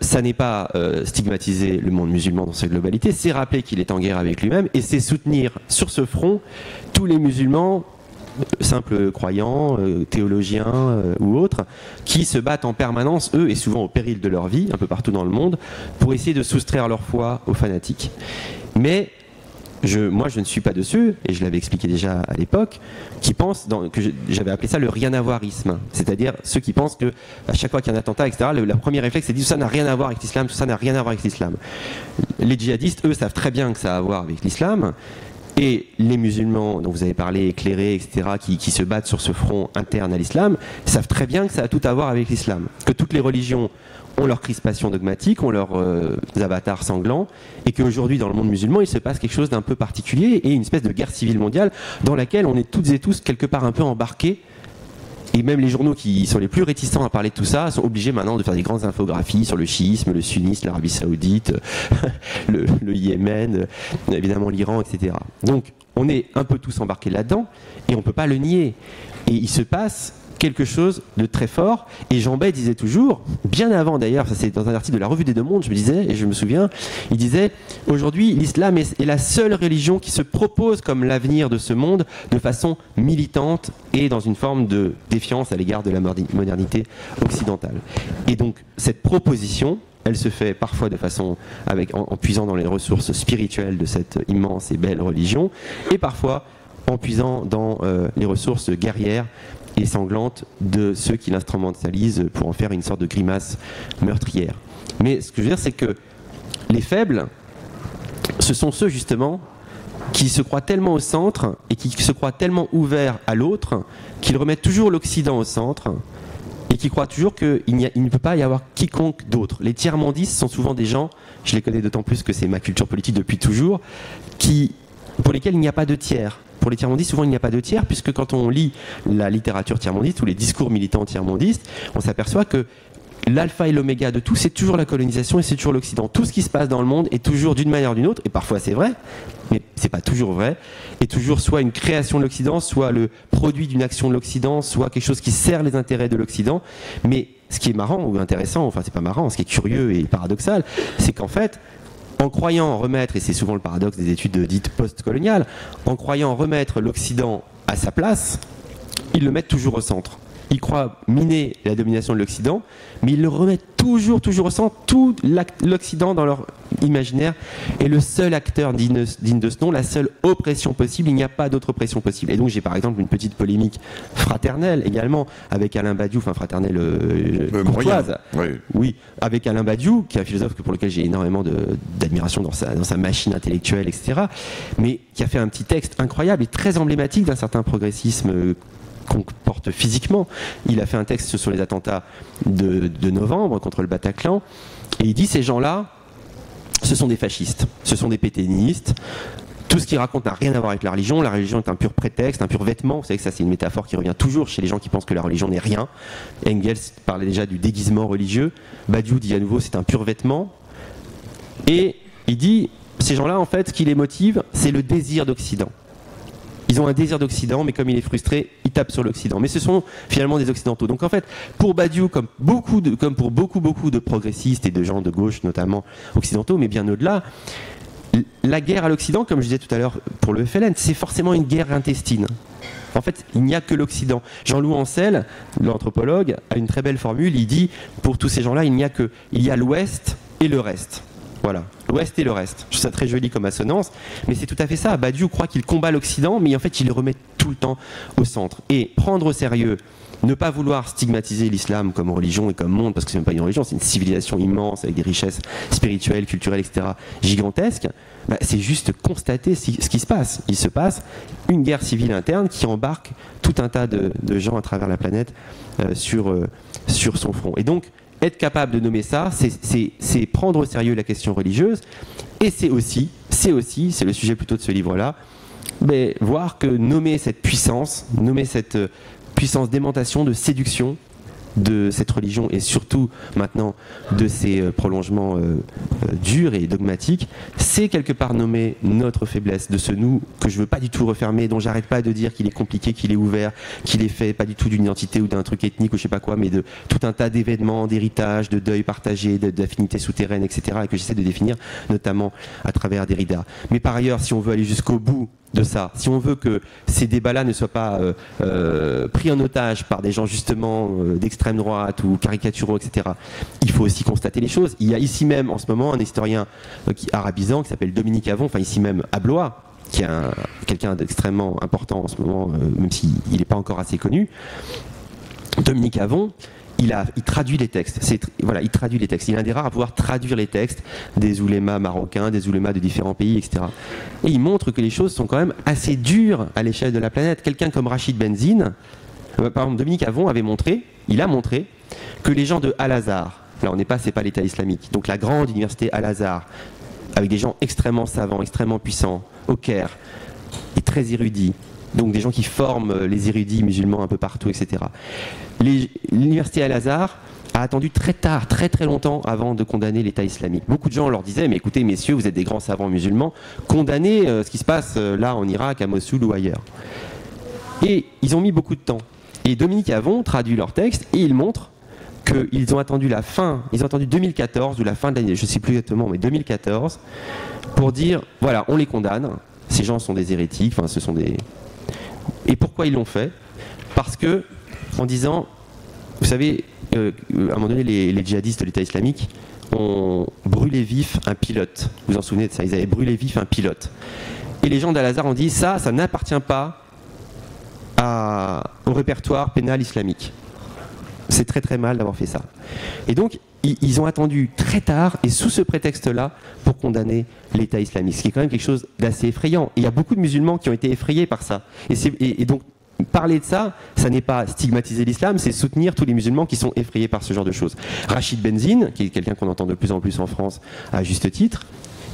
ça n'est pas stigmatiser le monde musulman dans sa globalité, c'est rappeler qu'il est en guerre avec lui-même, et c'est soutenir sur ce front tous les musulmans, simples croyants, théologiens ou autres, qui se battent en permanence, eux, et souvent au péril de leur vie, un peu partout dans le monde, pour essayer de soustraire leur foi aux fanatiques. Mais moi, je ne suis pas de ceux, et je l'avais expliqué déjà à l'époque, qui pensent, j'avais appelé ça le rien-à-voirisme, c'est-à-dire ceux qui pensent que à chaque fois qu'il y a un attentat, etc., le premier réflexe, c'est de dire tout ça n'a rien à voir avec l'islam, tout ça n'a rien à voir avec l'islam. Les djihadistes, eux, savent très bien que ça a à voir avec l'islam, et les musulmans dont vous avez parlé, éclairés, etc., qui se battent sur ce front interne à l'islam, savent très bien que ça a tout à voir avec l'islam, que toutes les religions ont leur crispation dogmatique, ont leurs avatars sanglants, et qu'aujourd'hui dans le monde musulman il se passe quelque chose d'un peu particulier et une espèce de guerre civile mondiale dans laquelle on est toutes et tous quelque part un peu embarqués, et même les journaux qui sont les plus réticents à parler de tout ça sont obligés maintenant de faire des grandes infographies sur le chiisme, le sunnisme, l'Arabie Saoudite, le Yémen, évidemment l'Iran, etc. Donc on est un peu tous embarqués là-dedans et on ne peut pas le nier, et il se passe quelque chose de très fort. Et Jambet disait toujours, bien avant d'ailleurs, ça c'est dans un article de la Revue des Deux Mondes, je me souviens, il disait aujourd'hui l'islam est la seule religion qui se propose comme l'avenir de ce monde de façon militante et dans une forme de défiance à l'égard de la modernité occidentale. Et donc cette proposition, elle se fait parfois de façon en puisant dans les ressources spirituelles de cette immense et belle religion, et parfois en puisant dans les ressources guerrières et sanglante de ceux qui l'instrumentalisent pour en faire une sorte de grimace meurtrière. Mais ce que je veux dire, c'est que les faibles, ce sont ceux justement qui se croient tellement au centre et qui se croient tellement ouverts à l'autre qu'ils remettent toujours l'Occident au centre et qui croient toujours qu'il ne peut pas y avoir quiconque d'autre. Les tiers-mondistes sont souvent des gens, je les connais d'autant plus que c'est ma culture politique depuis toujours, pour lesquels il n'y a pas de tiers. Pour les tiers-mondistes, souvent il n'y a pas de tiers, puisque quand on lit la littérature tiers-mondiste ou les discours militants tiers-mondistes, on s'aperçoit que l'alpha et l'oméga de tout, c'est toujours la colonisation et c'est toujours l'Occident. Tout ce qui se passe dans le monde est toujours d'une manière ou d'une autre, et parfois c'est vrai, mais c'est pas toujours vrai, est toujours soit une création de l'Occident, soit le produit d'une action de l'Occident, soit quelque chose qui sert les intérêts de l'Occident. Mais ce qui est marrant ou intéressant, enfin c'est pas marrant, ce qui est curieux et paradoxal, c'est qu'en fait, en croyant remettre, et c'est souvent le paradoxe des études dites post-coloniales, en croyant remettre l'Occident à sa place, ils le mettent toujours au centre. Ils croient miner la domination de l'Occident, mais ils le remettent toujours au centre. Tout l'Occident dans leur imaginaire est le seul acteur digne de ce nom, la seule oppression possible. Il n'y a pas d'autre oppression possible. Et donc j'ai par exemple une petite polémique fraternelle également avec Alain Badiou, enfin fraternelle courtoise. Oui, avec Alain Badiou, qui est un philosophe pour lequel j'ai énormément d'admiration dans sa machine intellectuelle, etc. Mais qui a fait un petit texte incroyable et très emblématique d'un certain progressisme qu'on porte physiquement. Il a fait un texte sur les attentats de novembre contre le Bataclan, et il dit ces gens-là, ce sont des fascistes, ce sont des pétainistes. Tout ce qu'ils racontent n'a rien à voir avec la religion est un pur prétexte, un pur vêtement. Vous savez que ça c'est une métaphore qui revient toujours chez les gens qui pensent que la religion n'est rien. Engels parlait déjà du déguisement religieux, Badiou dit à nouveau c'est un pur vêtement, et il dit ces gens-là en fait ce qui les motive c'est le désir d'Occident. Ils ont un désir d'Occident, mais comme il est frustré, il tape sur l'Occident. Mais ce sont finalement des Occidentaux. Donc en fait, pour Badiou, comme pour beaucoup de progressistes et de gens de gauche, notamment occidentaux, mais bien au-delà, la guerre à l'Occident, comme je disais tout à l'heure pour le FLN, c'est forcément une guerre intestine. En fait, il n'y a que l'Occident. Jean-Loup Ancel, l'anthropologue, a une très belle formule. Il dit, pour tous ces gens-là, il y a l'Ouest et le reste. Voilà, l'Ouest et le reste. Je trouve ça très joli comme assonance, mais c'est tout à fait ça. Badiou croit qu'il combat l'Occident, mais en fait il le remet tout le temps au centre. Et prendre au sérieux, ne pas vouloir stigmatiser l'islam comme religion et comme monde, parce que c'est même pas une religion, c'est une civilisation immense avec des richesses spirituelles, culturelles, etc. gigantesques, c'est juste constater ce qui se passe. Il se passe une guerre civile interne qui embarque tout un tas de gens à travers la planète sur son front. Et donc, être capable de nommer ça, c'est prendre au sérieux la question religieuse, et c'est aussi, c'est le sujet plutôt de ce livre-là, mais voir que nommer cette puissance d'aimantation, de séduction de cette religion, et surtout maintenant de ses prolongements durs et dogmatiques, c'est quelque part nommer notre faiblesse, de ce nous que je veux pas du tout refermer, dont j'arrête pas de dire qu'il est compliqué, qu'il est ouvert, qu'il est fait pas du tout d'une identité ou d'un truc ethnique ou je sais pas quoi, mais de tout un tas d'événements, d'héritages, de deuil partagé, d'affinités souterraines, etc., et que j'essaie de définir notamment à travers Derrida. Mais par ailleurs, si on veut aller jusqu'au bout de ça, si on veut que ces débats-là ne soient pas pris en otage par des gens justement d'extrême droite ou caricaturaux, etc., il faut aussi constater les choses. Il y a ici même en ce moment un historien arabisant qui s'appelle Dominique Avon, enfin ici même à Blois, qui est quelqu'un d'extrêmement important en ce moment, même s'il n'est pas encore assez connu. Dominique Avon, il traduit les textes. Il traduit les textes. Il est un des rares à pouvoir traduire les textes des oulémas marocains, des oulémas de différents pays, etc. Et il montre que les choses sont quand même assez dures à l'échelle de la planète. Quelqu'un comme Rachid Benzine, par exemple, Dominique Avon a montré que les gens de Al-Azhar, là c'est pas l'État islamique, donc la grande université Al-Azhar, avec des gens extrêmement savants, extrêmement puissants, au Caire, et très érudits, donc des gens qui forment les érudits musulmans un peu partout, etc. L'université Al-Azhar a attendu très tard, très très longtemps avant de condamner l'État islamique. Beaucoup de gens leur disaient, mais écoutez messieurs, vous êtes des grands savants musulmans, condamnez ce qui se passe là en Irak, à Mossoul ou ailleurs. Et ils ont mis beaucoup de temps. Et Dominique Avon traduit leur texte et il montre qu'ils ont attendu ils ont attendu 2014 ou la fin de l'année, je ne sais plus exactement, mais 2014, pour dire, voilà, on les condamne, ces gens sont des hérétiques, enfin ce sont des... Et pourquoi ils l'ont fait? Parce que, en disant, vous savez, à un moment donné, les djihadistes de l'État islamique ont brûlé vif un pilote. Vous vous en souvenez de ça? Ils avaient brûlé vif un pilote. Et les gens d'Al-Azhar ont dit, ça n'appartient pas au répertoire pénal islamique. C'est très très mal d'avoir fait ça. Et donc, ils ont attendu très tard, et sous ce prétexte-là, pour condamner l'État islamique. Ce qui est quand même quelque chose d'assez effrayant. Et il y a beaucoup de musulmans qui ont été effrayés par ça. Et donc, parler de ça, ça n'est pas stigmatiser l'islam, c'est soutenir tous les musulmans qui sont effrayés par ce genre de choses. Rachid Benzine, qui est quelqu'un qu'on entend de plus en plus en France à juste titre,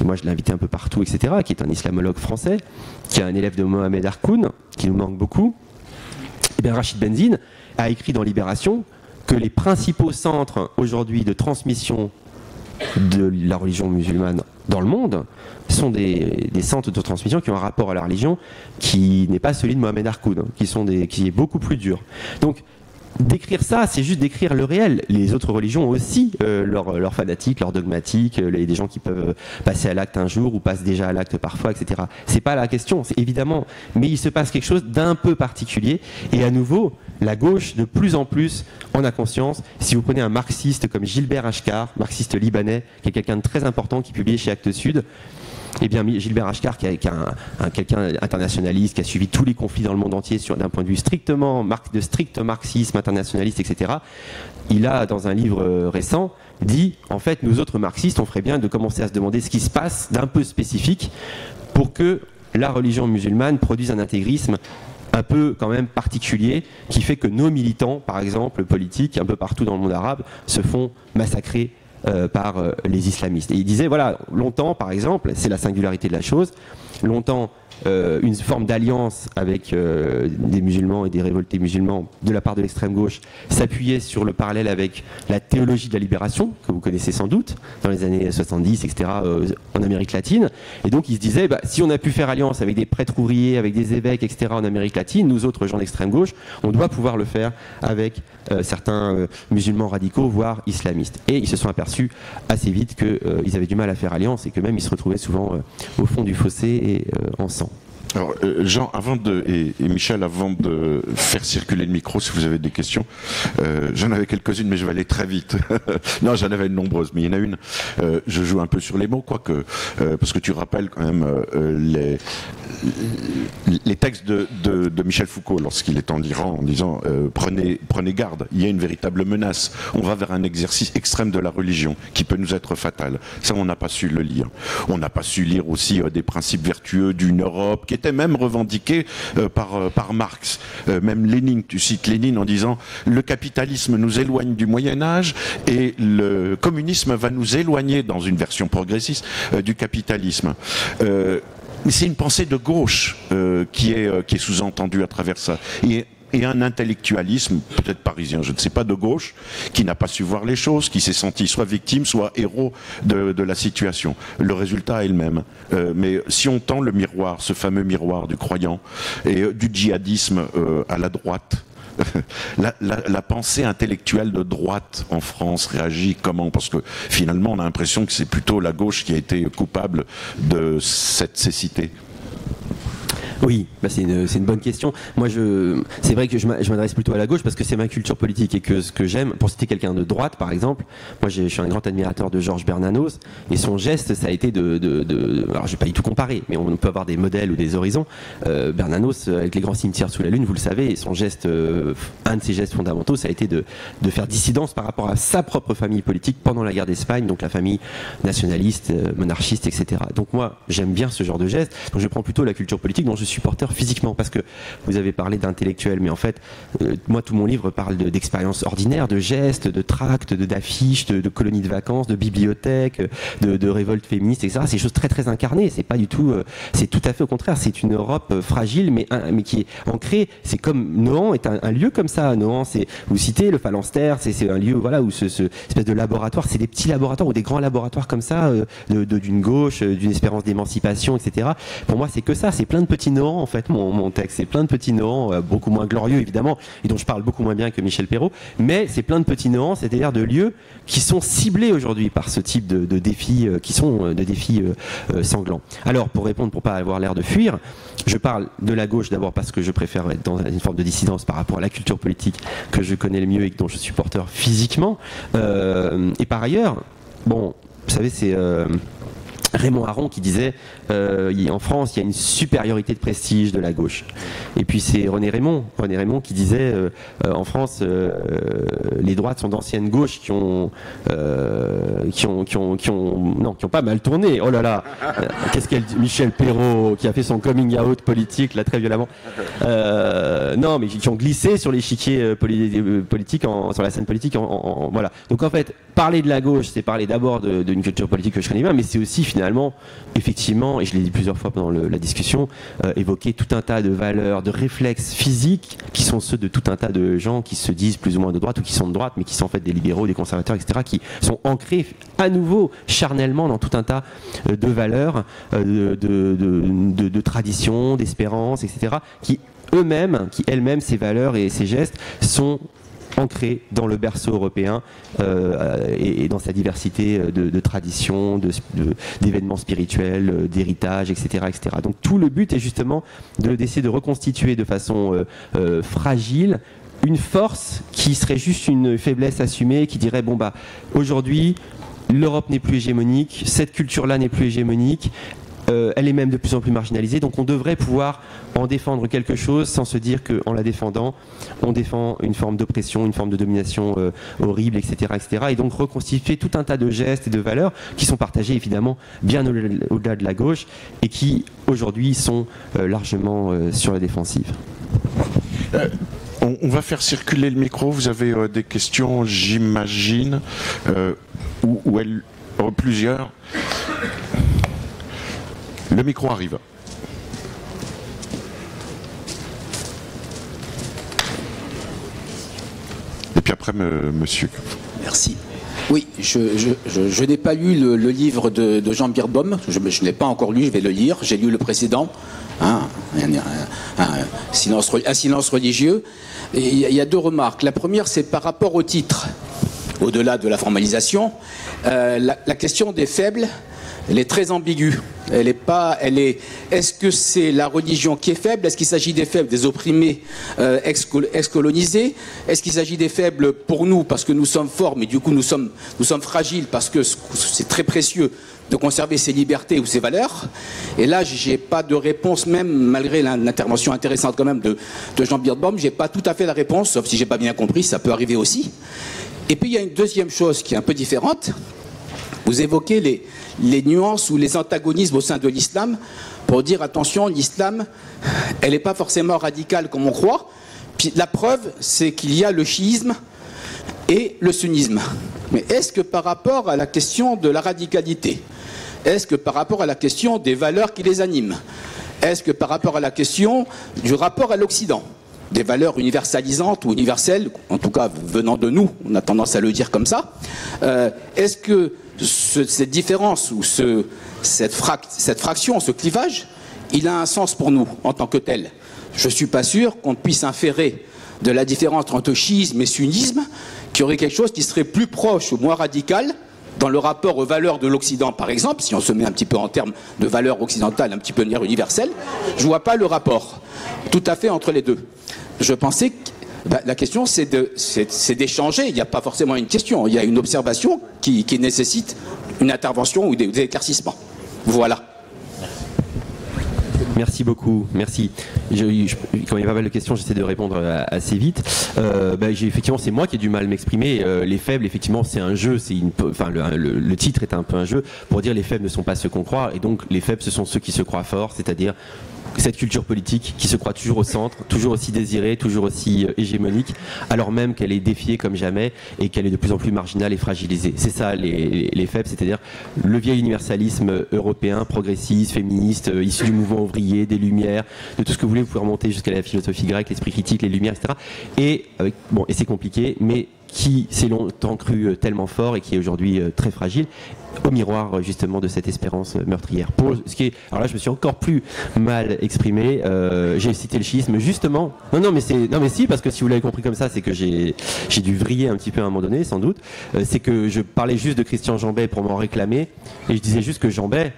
et moi je l'ai invité un peu partout, etc., qui est un islamologue français, qui est un élève de Mohamed Harkoun, qui nous manque beaucoup, et bien Rachid Benzine a écrit dans Libération que les principaux centres aujourd'hui de transmission de la religion musulmane dans le monde sont des centres de transmission qui ont un rapport à la religion qui n'est pas celui de Mohamed Harkoun, qui est beaucoup plus dur. Donc décrire ça, c'est juste décrire le réel. Les autres religions ont aussi leurs fanatiques, leurs dogmatiques, des gens qui peuvent passer à l'acte un jour ou passent déjà à l'acte parfois, etc. C'est pas la question, c'est évidemment. Mais il se passe quelque chose d'un peu particulier. Et à nouveau, la gauche, de plus en plus, en a conscience. Si vous prenez un marxiste comme Gilbert Achcar, marxiste libanais, qui est quelqu'un de très important, qui publie chez Actes Sud, eh bien, Gilbert Achcar, qui est quelqu'un internationaliste, qui a suivi tous les conflits dans le monde entier d'un point de vue strict marxisme internationaliste, etc., il a, dans un livre récent, dit, en fait, nous autres marxistes, on ferait bien de commencer à se demander ce qui se passe d'un peu spécifique pour que la religion musulmane produise un intégrisme un peu quand même particulier qui fait que nos militants, par exemple, politiques, un peu partout dans le monde arabe, se font massacrer par les islamistes. Et il disait, voilà, longtemps, par exemple, c'est la singularité de la chose, longtemps, une forme d'alliance avec des musulmans et des révoltés musulmans de la part de l'extrême gauche s'appuyait sur le parallèle avec la théologie de la libération, que vous connaissez sans doute, dans les années 70, etc., en Amérique latine. Et donc il se disait, si on a pu faire alliance avec des prêtres ouvriers, avec des évêques, etc., en Amérique latine, nous autres gens d'extrême gauche, on doit pouvoir le faire avec certains musulmans radicaux, voire islamistes. Et ils se sont aperçus assez vite qu'ils avaient du mal à faire alliance et que même ils se retrouvaient souvent au fond du fossé et en sang. Alors, Jean, et Michel, avant de faire circuler le micro, si vous avez des questions, j'en avais quelques-unes, mais je vais aller très vite. Non, j'en avais de nombreuses, mais il y en a une. Je joue un peu sur les mots, quoique, parce que tu rappelles quand même les textes de Michel Foucault lorsqu'il est en Iran, en disant prenez garde, il y a une véritable menace. On va vers un exercice extrême de la religion qui peut nous être fatal. Ça, on n'a pas su le lire. On n'a pas su lire aussi des principes vertueux d'une Europe qui était même revendiqué par Marx. Même Lénine, tu cites Lénine en disant le capitalisme nous éloigne du Moyen-Âge et le communisme va nous éloigner, dans une version progressiste, du capitalisme. Mais c'est une pensée de gauche qui est sous-entendue à travers ça. Et un intellectualisme, peut-être parisien, je ne sais pas, de gauche, qui n'a pas su voir les choses, qui s'est senti soit victime, soit héros de la situation. Le résultat est le même. Mais si on tend le miroir, ce fameux miroir du croyant, et du djihadisme à la droite, la pensée intellectuelle de droite en France réagit comment? Parce que finalement, on a l'impression que c'est plutôt la gauche qui a été coupable de cette cécité. Oui, c'est une bonne question. Moi, c'est vrai que je m'adresse plutôt à la gauche parce que c'est ma culture politique et que ce que j'aime, pour citer quelqu'un de droite par exemple, moi je suis un grand admirateur de Georges Bernanos et son geste, ça a été alors je vais pas du tout comparer, mais on peut avoir des modèles ou des horizons. Bernanos, avec les grands cimetières sous la lune, vous le savez, et son geste, un de ses gestes fondamentaux, ça a été de faire dissidence par rapport à sa propre famille politique pendant la guerre d'Espagne, donc la famille nationaliste, monarchiste, etc. Donc moi, j'aime bien ce genre de geste, donc je prends plutôt la culture politique dont je suis porteur physiquement, parce que vous avez parlé d'intellectuel, mais en fait, moi tout mon livre parle d'expériences ordinaires, de gestes, de tracts, d'affiches, de colonies de vacances, de bibliothèques, de révoltes féministes, etc. C'est des choses très très incarnées, c'est pas du tout, c'est tout à fait au contraire, c'est une Europe fragile, mais qui est ancrée, c'est comme Nohant est un lieu comme ça. Nohant, vous citez le phalanstère, c'est un lieu, voilà, où ce espèce de laboratoire, c'est des petits laboratoires ou des grands laboratoires comme ça, d'une gauche, d'une espérance d'émancipation, etc. Pour moi, c'est que ça, c'est plein de petits Nohant, en fait, mon texte. C'est plein de petits Nohant, beaucoup moins glorieux, évidemment, et dont je parle beaucoup moins bien que Michel Perrault, mais c'est plein de petits Nohant, c'est-à-dire de lieux qui sont ciblés aujourd'hui par ce type de défis, qui sont de défis sanglants. Alors, pour répondre, pour pas avoir l'air de fuir, je parle de la gauche d'abord parce que je préfère être dans une forme de dissidence par rapport à la culture politique que je connais le mieux et dont je suis porteur physiquement. Et par ailleurs, bon, vous savez, c'est Raymond Aron qui disait en France il y a une supériorité de prestige de la gauche, et puis c'est René Raymond qui disait en France les droites sont d'anciennes gauches qui ont pas mal tourné. Oh là là, qu'est-ce qu'elle dit, Michel Perrault qui a fait son coming out politique là très violemment, non mais qui ont glissé sur l'échiquier politique, sur la scène politique, voilà. Donc en fait, parler de la gauche, c'est parler d'abord d'une culture politique que je connais bien, mais c'est aussi finalement finalement, effectivement, et je l'ai dit plusieurs fois pendant la discussion, évoquer tout un tas de valeurs, de réflexes physiques qui sont ceux de tout un tas de gens qui se disent plus ou moins de droite ou qui sont de droite, mais qui sont en fait des libéraux, des conservateurs, etc., qui sont ancrés à nouveau charnellement dans tout un tas de valeurs, de traditions, d'espérances, etc., qui elles-mêmes, ces valeurs et ces gestes sont ancrés dans le berceau européen et dans sa diversité de traditions, d'événements spirituels, d'héritage, etc., etc. Donc tout le but est justement d'essayer de reconstituer de façon fragile une force qui serait juste une faiblesse assumée, qui dirait bon bah aujourd'hui l'Europe n'est plus hégémonique, cette culture-là n'est plus hégémonique. Elle est même de plus en plus marginalisée, donc on devrait pouvoir en défendre quelque chose sans se dire qu'en la défendant, on défend une forme d'oppression, une forme de domination horrible, etc., etc. Et donc reconstituer tout un tas de gestes et de valeurs qui sont partagés évidemment bien au-delà de la gauche et qui aujourd'hui sont largement sur la défensive. On va faire circuler le micro. Vous avez des questions, j'imagine, ou plusieurs. Le micro arrive. Et puis après, monsieur. Merci. Oui, je n'ai pas lu le livre de Jean Beerbohm. Je ne l'ai pas encore lu, je vais le lire. J'ai lu le précédent, un silence religieux. Et il y a deux remarques. La première, c'est par rapport au titre. Au-delà de la formalisation, la question des faibles, elle est très ambiguë. Est-ce que c'est la religion qui est faible? Est-ce qu'il s'agit des faibles, des opprimés ex-colonisés? Est-ce qu'il s'agit des faibles pour nous parce que nous sommes forts, mais du coup nous sommes fragiles parce que c'est très précieux de conserver ses libertés ou ses valeurs? Et là, j'ai pas de réponse, même malgré l'intervention intéressante quand même de Jean Beerbohm, j'ai pas tout à fait la réponse, sauf si j'ai pas bien compris, ça peut arriver aussi. Et puis il y a une deuxième chose qui est un peu différente. Vous évoquez les nuances ou les antagonismes au sein de l'islam pour dire attention, l'islam, elle n'est pas forcément radicale comme on croit. Puis la preuve, c'est qu'il y a le chiisme et le sunnisme. Mais est-ce que par rapport à la question de la radicalité, est-ce que par rapport à la question des valeurs qui les animent, est-ce que par rapport à la question du rapport à l'Occident, des valeurs universalisantes ou universelles, en tout cas venant de nous, on a tendance à le dire comme ça, est-ce que cette différence ou cette fraction, ce clivage, il a un sens pour nous en tant que tel? Je ne suis pas sûr qu'on puisse inférer de la différence entre chiisme et sunnisme qu'il y aurait quelque chose qui serait plus proche ou moins radical dans le rapport aux valeurs de l'Occident, par exemple, si on se met un petit peu en termes de valeurs occidentales, un petit peu universelles. Je ne vois pas le rapport tout à fait entre les deux. Je pensais que la question, c'est d'échanger. Il n'y a pas forcément une question. Il y a une observation qui nécessite une intervention ou des éclaircissements. Voilà. Merci beaucoup, merci. Quand il y a pas mal de questions, j'essaie de répondre assez vite. Effectivement, c'est moi qui ai du mal à m'exprimer. Les faibles, effectivement, c'est un jeu. Le titre est un peu un jeu pour dire les faibles ne sont pas ceux qu'on croit. Et donc, les faibles, ce sont ceux qui se croient forts, c'est-à-dire cette culture politique qui se croit toujours au centre, toujours aussi désirée, toujours aussi hégémonique, alors même qu'elle est défiée comme jamais et qu'elle est de plus en plus marginale et fragilisée. C'est ça les faibles, c'est-à-dire le vieil universalisme européen, progressiste, féministe, issu du mouvement ouvrier, des Lumières, de tout ce que vous voulez, vous pouvez remonter jusqu'à la philosophie grecque, l'esprit critique, les Lumières, etc. Et c'est compliqué, mais qui s'est longtemps cru tellement fort et qui est aujourd'hui très fragile, au miroir justement de cette espérance meurtrière. Alors là, je me suis encore plus mal exprimé. J'ai cité le schisme justement. Non mais si, parce que si vous l'avez compris comme ça, c'est que j'ai dû vriller un petit peu à un moment donné, sans doute. C'est que je parlais juste de Christian Jambet pour m'en réclamer, et je disais juste que Jambet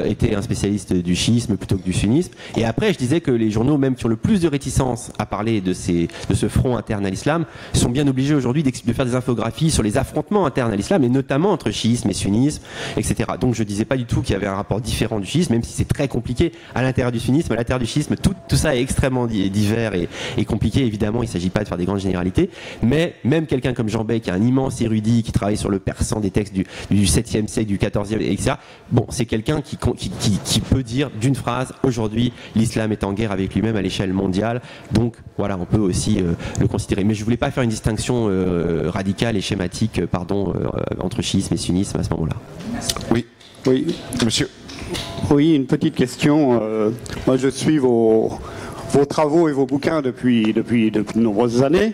était un spécialiste du chiisme plutôt que du sunnisme. Et après, je disais que les journaux, même qui ont le plus de réticence à parler de ce front interne à l'islam, sont bien obligés aujourd'hui de faire des infographies sur les affrontements internes à l'islam, et notamment entre chiisme et sunnisme, etc. Donc je disais pas du tout qu'il y avait un rapport différent du chiisme, même si c'est très compliqué à l'intérieur du sunnisme, à l'intérieur du chiisme, tout ça est extrêmement divers et compliqué. Évidemment, il ne s'agit pas de faire des grandes généralités, mais même quelqu'un comme Jean Bay, qui est un immense érudit, qui travaille sur le persan des textes du 7e siècle, du 14e, etc. Bon, c'est quelqu'un qui peut dire d'une phrase, aujourd'hui l'islam est en guerre avec lui-même à l'échelle mondiale, donc voilà, on peut aussi le considérer. Mais je voulais pas faire une distinction radicale et schématique entre chiisme et sunnisme à ce moment-là. Oui, Oui. Monsieur. Oui, une petite question. Moi, je suis vos travaux et vos bouquins depuis de nombreuses années.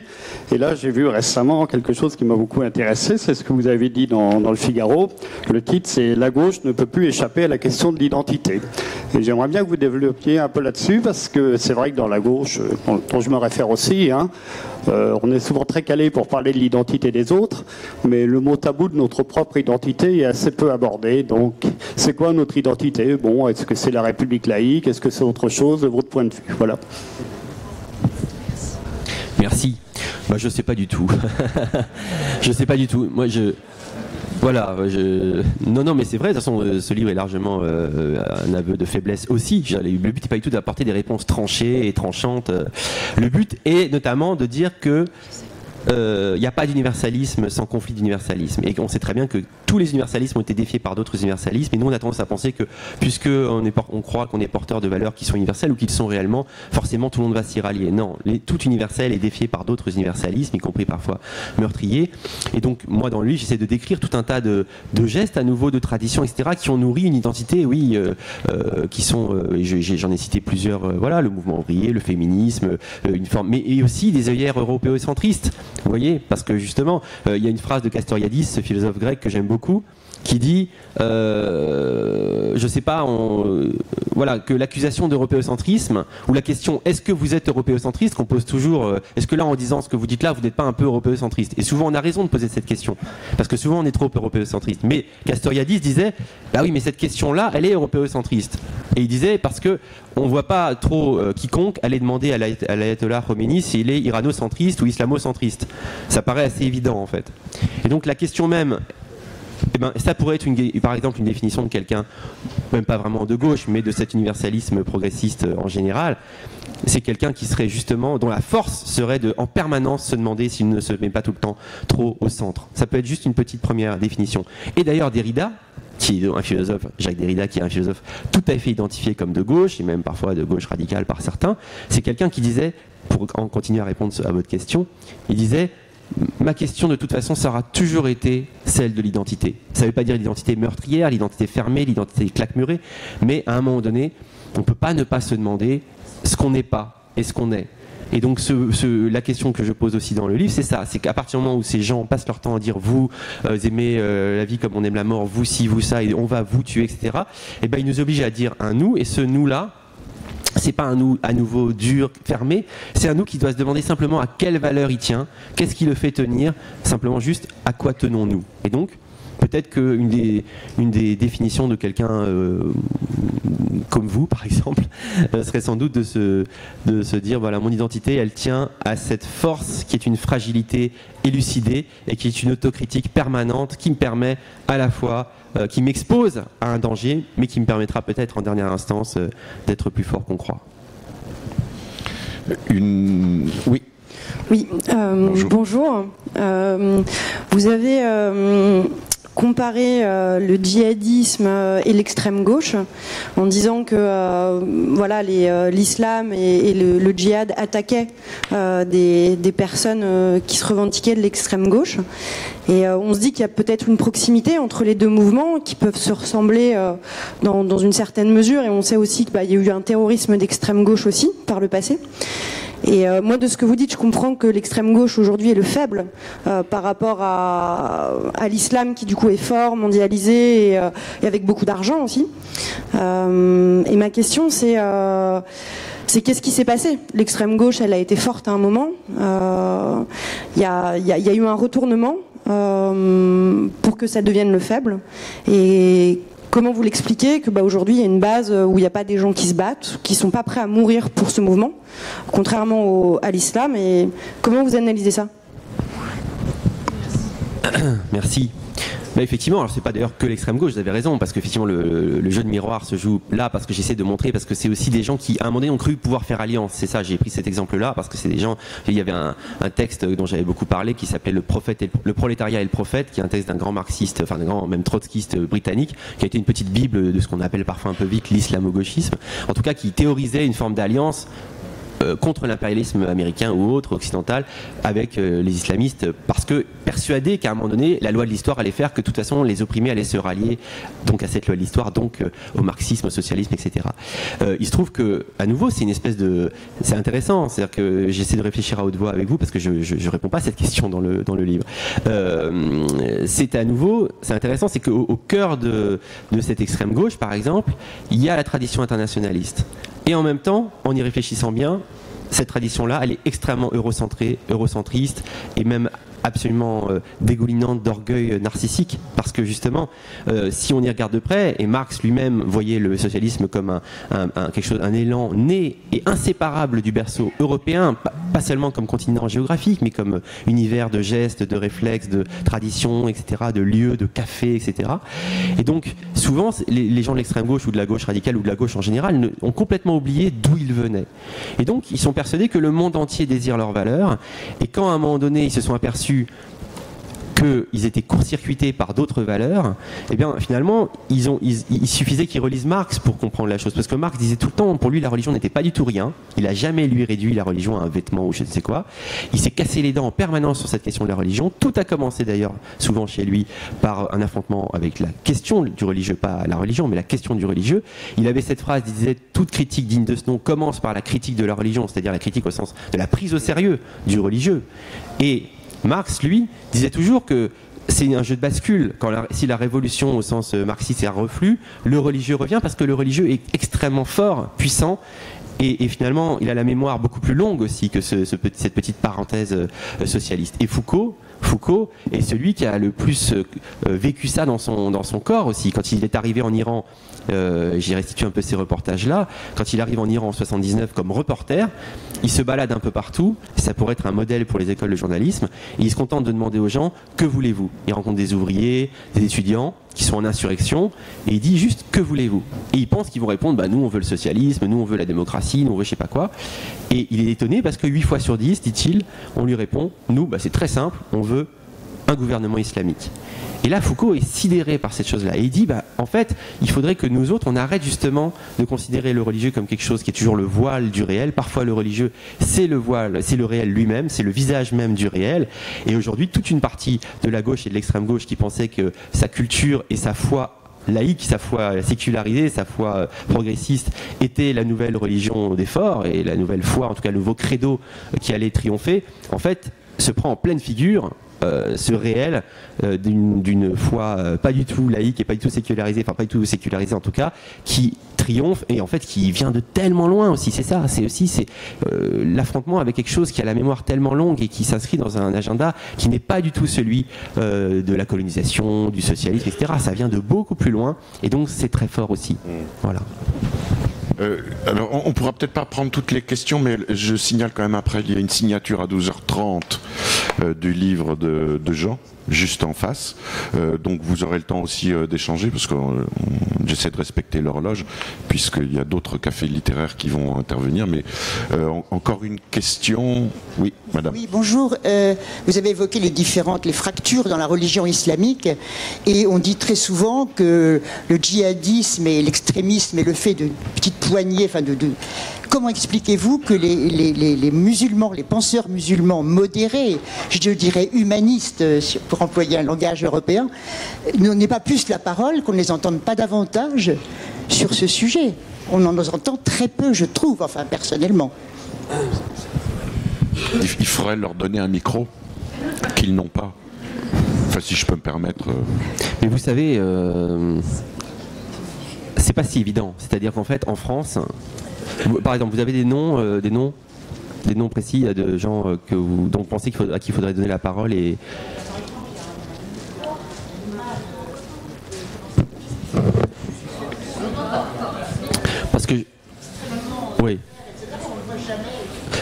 Et là, j'ai vu récemment quelque chose qui m'a beaucoup intéressé. C'est ce que vous avez dit dans le Figaro. Le titre, c'est « La gauche ne peut plus échapper à la question de l'identité ». Et j'aimerais bien que vous développiez un peu là-dessus, parce que c'est vrai que dans la gauche, dont je me réfère aussi, on est souvent très calé pour parler de l'identité des autres, mais le mot tabou de notre propre identité est assez peu abordé. Donc, c'est quoi notre identité? Bon, est-ce que c'est la République laïque? Est-ce que c'est autre chose de votre point de vue? Voilà. Merci. Moi, je sais pas du tout. Je sais pas du tout. Moi, voilà, non, mais c'est vrai, de toute façon, ce livre est largement un aveu de faiblesse aussi. Le but n'est pas du tout d'apporter des réponses tranchées et tranchantes. Le but est notamment de dire que il n'y a pas d'universalisme sans conflit d'universalisme. Et on sait très bien que tous les universalismes ont été défiés par d'autres universalismes. Et nous, on a tendance à penser que, puisque on croit qu'on est porteur de valeurs qui sont universelles ou qu'ils sont réellement, forcément tout le monde va s'y rallier. Non, tout universel est défié par d'autres universalismes, y compris parfois meurtriers. Et donc, moi, dans le livre, j'essaie de décrire tout un tas de gestes, à nouveau, de traditions, etc., qui ont nourri une identité, oui, qui sont, j'en ai cité plusieurs, voilà, le mouvement ouvrier, le féminisme, une forme, mais et aussi des œillères européocentristes. Vous voyez, parce que justement, il y a une phrase de Castoriadis, ce philosophe grec que j'aime beaucoup, qui dit, je sais pas, voilà, que l'accusation d'européocentrisme, ou la question est-ce que vous êtes européocentriste, qu'on pose toujours, est-ce que là, en disant ce que vous dites là, vous n'êtes pas un peu européocentriste? Et souvent, on a raison de poser cette question, parce que souvent, on est trop européocentriste. Mais Castoriadis disait, bah oui, mais cette question-là, elle est européocentriste. Et il disait, parce que on voit pas trop quiconque aller demander à l'ayatollah Khomeini s'il est irano-centriste ou islamo-centriste. Ça paraît assez évident, en fait. Et donc, la question même, eh ben, ça pourrait être par exemple une définition de quelqu'un, même pas vraiment de gauche, mais de cet universalisme progressiste en général. C'est quelqu'un qui serait justement, dont la force serait de en permanence se demander s'il ne se met pas tout le temps trop au centre. Ça peut être juste une petite première définition. Et d'ailleurs Derrida, qui est un philosophe, Jacques Derrida, qui est un philosophe tout à fait identifié comme de gauche, et même parfois de gauche radicale par certains, c'est quelqu'un qui disait, pour en continuer à répondre à votre question, il disait: ma question de toute façon, ça aura toujours été celle de l'identité. Ça ne veut pas dire l'identité meurtrière, l'identité fermée, l'identité claquemurée, mais à un moment donné, on ne peut pas ne pas se demander ce qu'on n'est pas et ce qu'on est. Et donc la question que je pose aussi dans le livre, c'est ça, c'est qu'à partir du moment où ces gens passent leur temps à dire vous aimez la vie comme on aime la mort, vous ci, vous ça, et on va vous tuer, etc., et ben ils nous obligent à dire un nous, et ce nous-là, c'est pas un nous à nouveau dur, fermé, c'est un nous qui doit se demander simplement à quelle valeur il tient, qu'est-ce qui le fait tenir, simplement juste à quoi tenons-nous. Et donc, peut-être qu'une des définitions de quelqu'un comme vous, par exemple, serait sans doute de se dire, voilà, mon identité, elle tient à cette force qui est une fragilité élucidée et qui est une autocritique permanente qui me permet à la fois, qui m'expose à un danger, mais qui me permettra peut-être en dernière instance d'être plus fort qu'on croit. Oui. Oui, bonjour. Vous avez comparer le djihadisme et l'extrême gauche en disant que voilà, l'islam et le djihad attaquaient des personnes qui se revendiquaient de l'extrême gauche. Et on se dit qu'il y a peut-être une proximité entre les deux mouvements qui peuvent se ressembler dans une certaine mesure. Et on sait aussi qu'il y a eu un terrorisme d'extrême gauche aussi par le passé. Et moi, de ce que vous dites, je comprends que l'extrême gauche aujourd'hui est le faible par rapport à l'islam qui du coup est fort, mondialisé et avec beaucoup d'argent aussi. Et ma question, c'est qu'est-ce qui s'est passé? L'extrême gauche, elle a été forte à un moment. Il y a eu un retournement pour que ça devienne le faible. Et comment vous l'expliquez que aujourd'hui il y a une base où il n'y a pas des gens qui se battent, qui ne sont pas prêts à mourir pour ce mouvement, contrairement à l'islam, et comment vous analysez ça? Merci. Bah effectivement, alors c'est pas d'ailleurs que l'extrême gauche, vous avez raison, parce qu'effectivement le jeu de miroir se joue là, parce que j'essaie de montrer, parce que c'est aussi des gens qui à un moment donné ont cru pouvoir faire alliance. C'est ça, j'ai pris cet exemple-là, parce que c'est des gens, il y avait un texte dont j'avais beaucoup parlé qui s'appelait le prolétariat et le prophète, qui est un texte d'un grand marxiste, enfin d'un grand même trotskiste britannique, qui a été une petite bible de ce qu'on appelle parfois un peu vite l'islamo-gauchisme, en tout cas qui théorisait une forme d'alliance contre l'impérialisme américain ou autre, occidental, avec les islamistes, parce que persuadés qu'à un moment donné, la loi de l'histoire allait faire que de toute façon les opprimés allaient se rallier donc à cette loi de l'histoire, donc au marxisme, au socialisme, etc. Il se trouve que, à nouveau, c'est une espèce de... C'est intéressant, c'est-à-dire que j'essaie de réfléchir à haute voix avec vous, parce que je réponds pas à cette question dans le livre. C'est à nouveau, c'est intéressant, c'est qu'au cœur de cette extrême gauche, par exemple, il y a la tradition internationaliste. Et en même temps, en y réfléchissant bien, cette tradition-là, elle est extrêmement eurocentriste et même absolument dégoulinante d'orgueil narcissique, parce que justement, si on y regarde de près, et Marx lui-même voyait le socialisme comme un élan né et inséparable du berceau européen, pas seulement comme continent géographique, mais comme univers de gestes, de réflexes, de traditions, etc., de lieux, de cafés, etc. Et donc, souvent, les gens de l'extrême gauche ou de la gauche radicale ou de la gauche en général ont complètement oublié d'où ils venaient. Et donc, ils sont persuadés que le monde entier désire leurs valeurs, et quand à un moment donné, ils se sont aperçus qu'ils étaient court-circuités par d'autres valeurs, et bien finalement il suffisait qu'ils relisent Marx pour comprendre la chose, parce que Marx disait tout le temps, pour lui la religion n'était pas du tout rien, il a jamais lui réduit la religion à un vêtement ou je ne sais quoi, il s'est cassé les dents en permanence sur cette question de la religion. Tout a commencé d'ailleurs souvent chez lui par un affrontement avec la question du religieux, pas la religion mais la question du religieux. Il avait cette phrase, il disait: toute critique digne de ce nom commence par la critique de la religion, c'est-à-dire la critique au sens de la prise au sérieux du religieux. Et Marx, lui, disait toujours que c'est un jeu de bascule. Si la révolution au sens marxiste est un reflux, le religieux revient parce que le religieux est extrêmement fort, puissant, et finalement il a la mémoire beaucoup plus longue aussi que cette petite parenthèse socialiste. Et Foucault est celui qui a le plus vécu ça dans son corps aussi. Quand il est arrivé en Iran, j'y restitue un peu ces reportages-là, quand il arrive en Iran en 79 comme reporter, il se balade un peu partout, ça pourrait être un modèle pour les écoles de journalisme, et il se contente de demander aux gens: que voulez-vous? Il rencontre des ouvriers, des étudiants qui sont en insurrection, et il dit juste: que voulez-vous? Et il pense qu'ils vont répondre: bah nous on veut le socialisme, nous on veut la démocratie, nous on veut je sais pas quoi. Et il est étonné parce que 8 fois sur 10, dit-il, on lui répond: nous, bah, c'est très simple, on veut un gouvernement islamique. Et là, Foucault est sidéré par cette chose-là. Et il dit, bah, en fait, il faudrait que nous autres, on arrête justement de considérer le religieux comme quelque chose qui est toujours le voile du réel. Parfois, le religieux, c'est le voile, c'est le réel lui-même, c'est le visage même du réel. Et aujourd'hui, toute une partie de la gauche et de l'extrême gauche qui pensait que sa culture et sa foi laïque, sa foi sécularisée, sa foi progressiste était la nouvelle religion des forts, et la nouvelle foi, en tout cas le nouveau credo qui allait triompher, en fait, se prend en pleine figure ce réel d'une foi pas du tout laïque et pas du tout sécularisée, enfin pas du tout sécularisée en tout cas, qui triomphe et en fait qui vient de tellement loin aussi. C'est ça, c'est aussi l'affrontement avec quelque chose qui a la mémoire tellement longue et qui s'inscrit dans un agenda qui n'est pas du tout celui de la colonisation, du socialisme, etc. Ça vient de beaucoup plus loin et donc c'est très fort aussi. Voilà. Alors, on pourra peut-être pas prendre toutes les questions, mais je signale quand même après, il y a une signature à 12h30 du livre de Jean, juste en face. Donc vous aurez le temps aussi d'échanger, parce que j'essaie de respecter l'horloge, puisqu'il y a d'autres cafés littéraires qui vont intervenir. Mais encore une question. Oui, madame. Oui, bonjour. Vous avez évoqué les fractures dans la religion islamique, et on dit très souvent que le djihadisme et l'extrémisme est le fait de petites poignées, enfin Comment expliquez-vous que les musulmans, les penseurs musulmans modérés, je dirais humanistes, pour employer un langage européen, n'aient pas plus la parole, qu'on ne les entende pas davantage sur ce sujet? On en entend très peu, je trouve, enfin personnellement. Il faudrait leur donner un micro qu'ils n'ont pas. Enfin, si je peux me permettre. Mais vous savez, c'est pas si évident. C'est-à-dire qu'en fait, en France, par exemple, vous avez des noms précis de gens dont vous pensez à qui il faudrait donner la parole et. Parce que. Oui.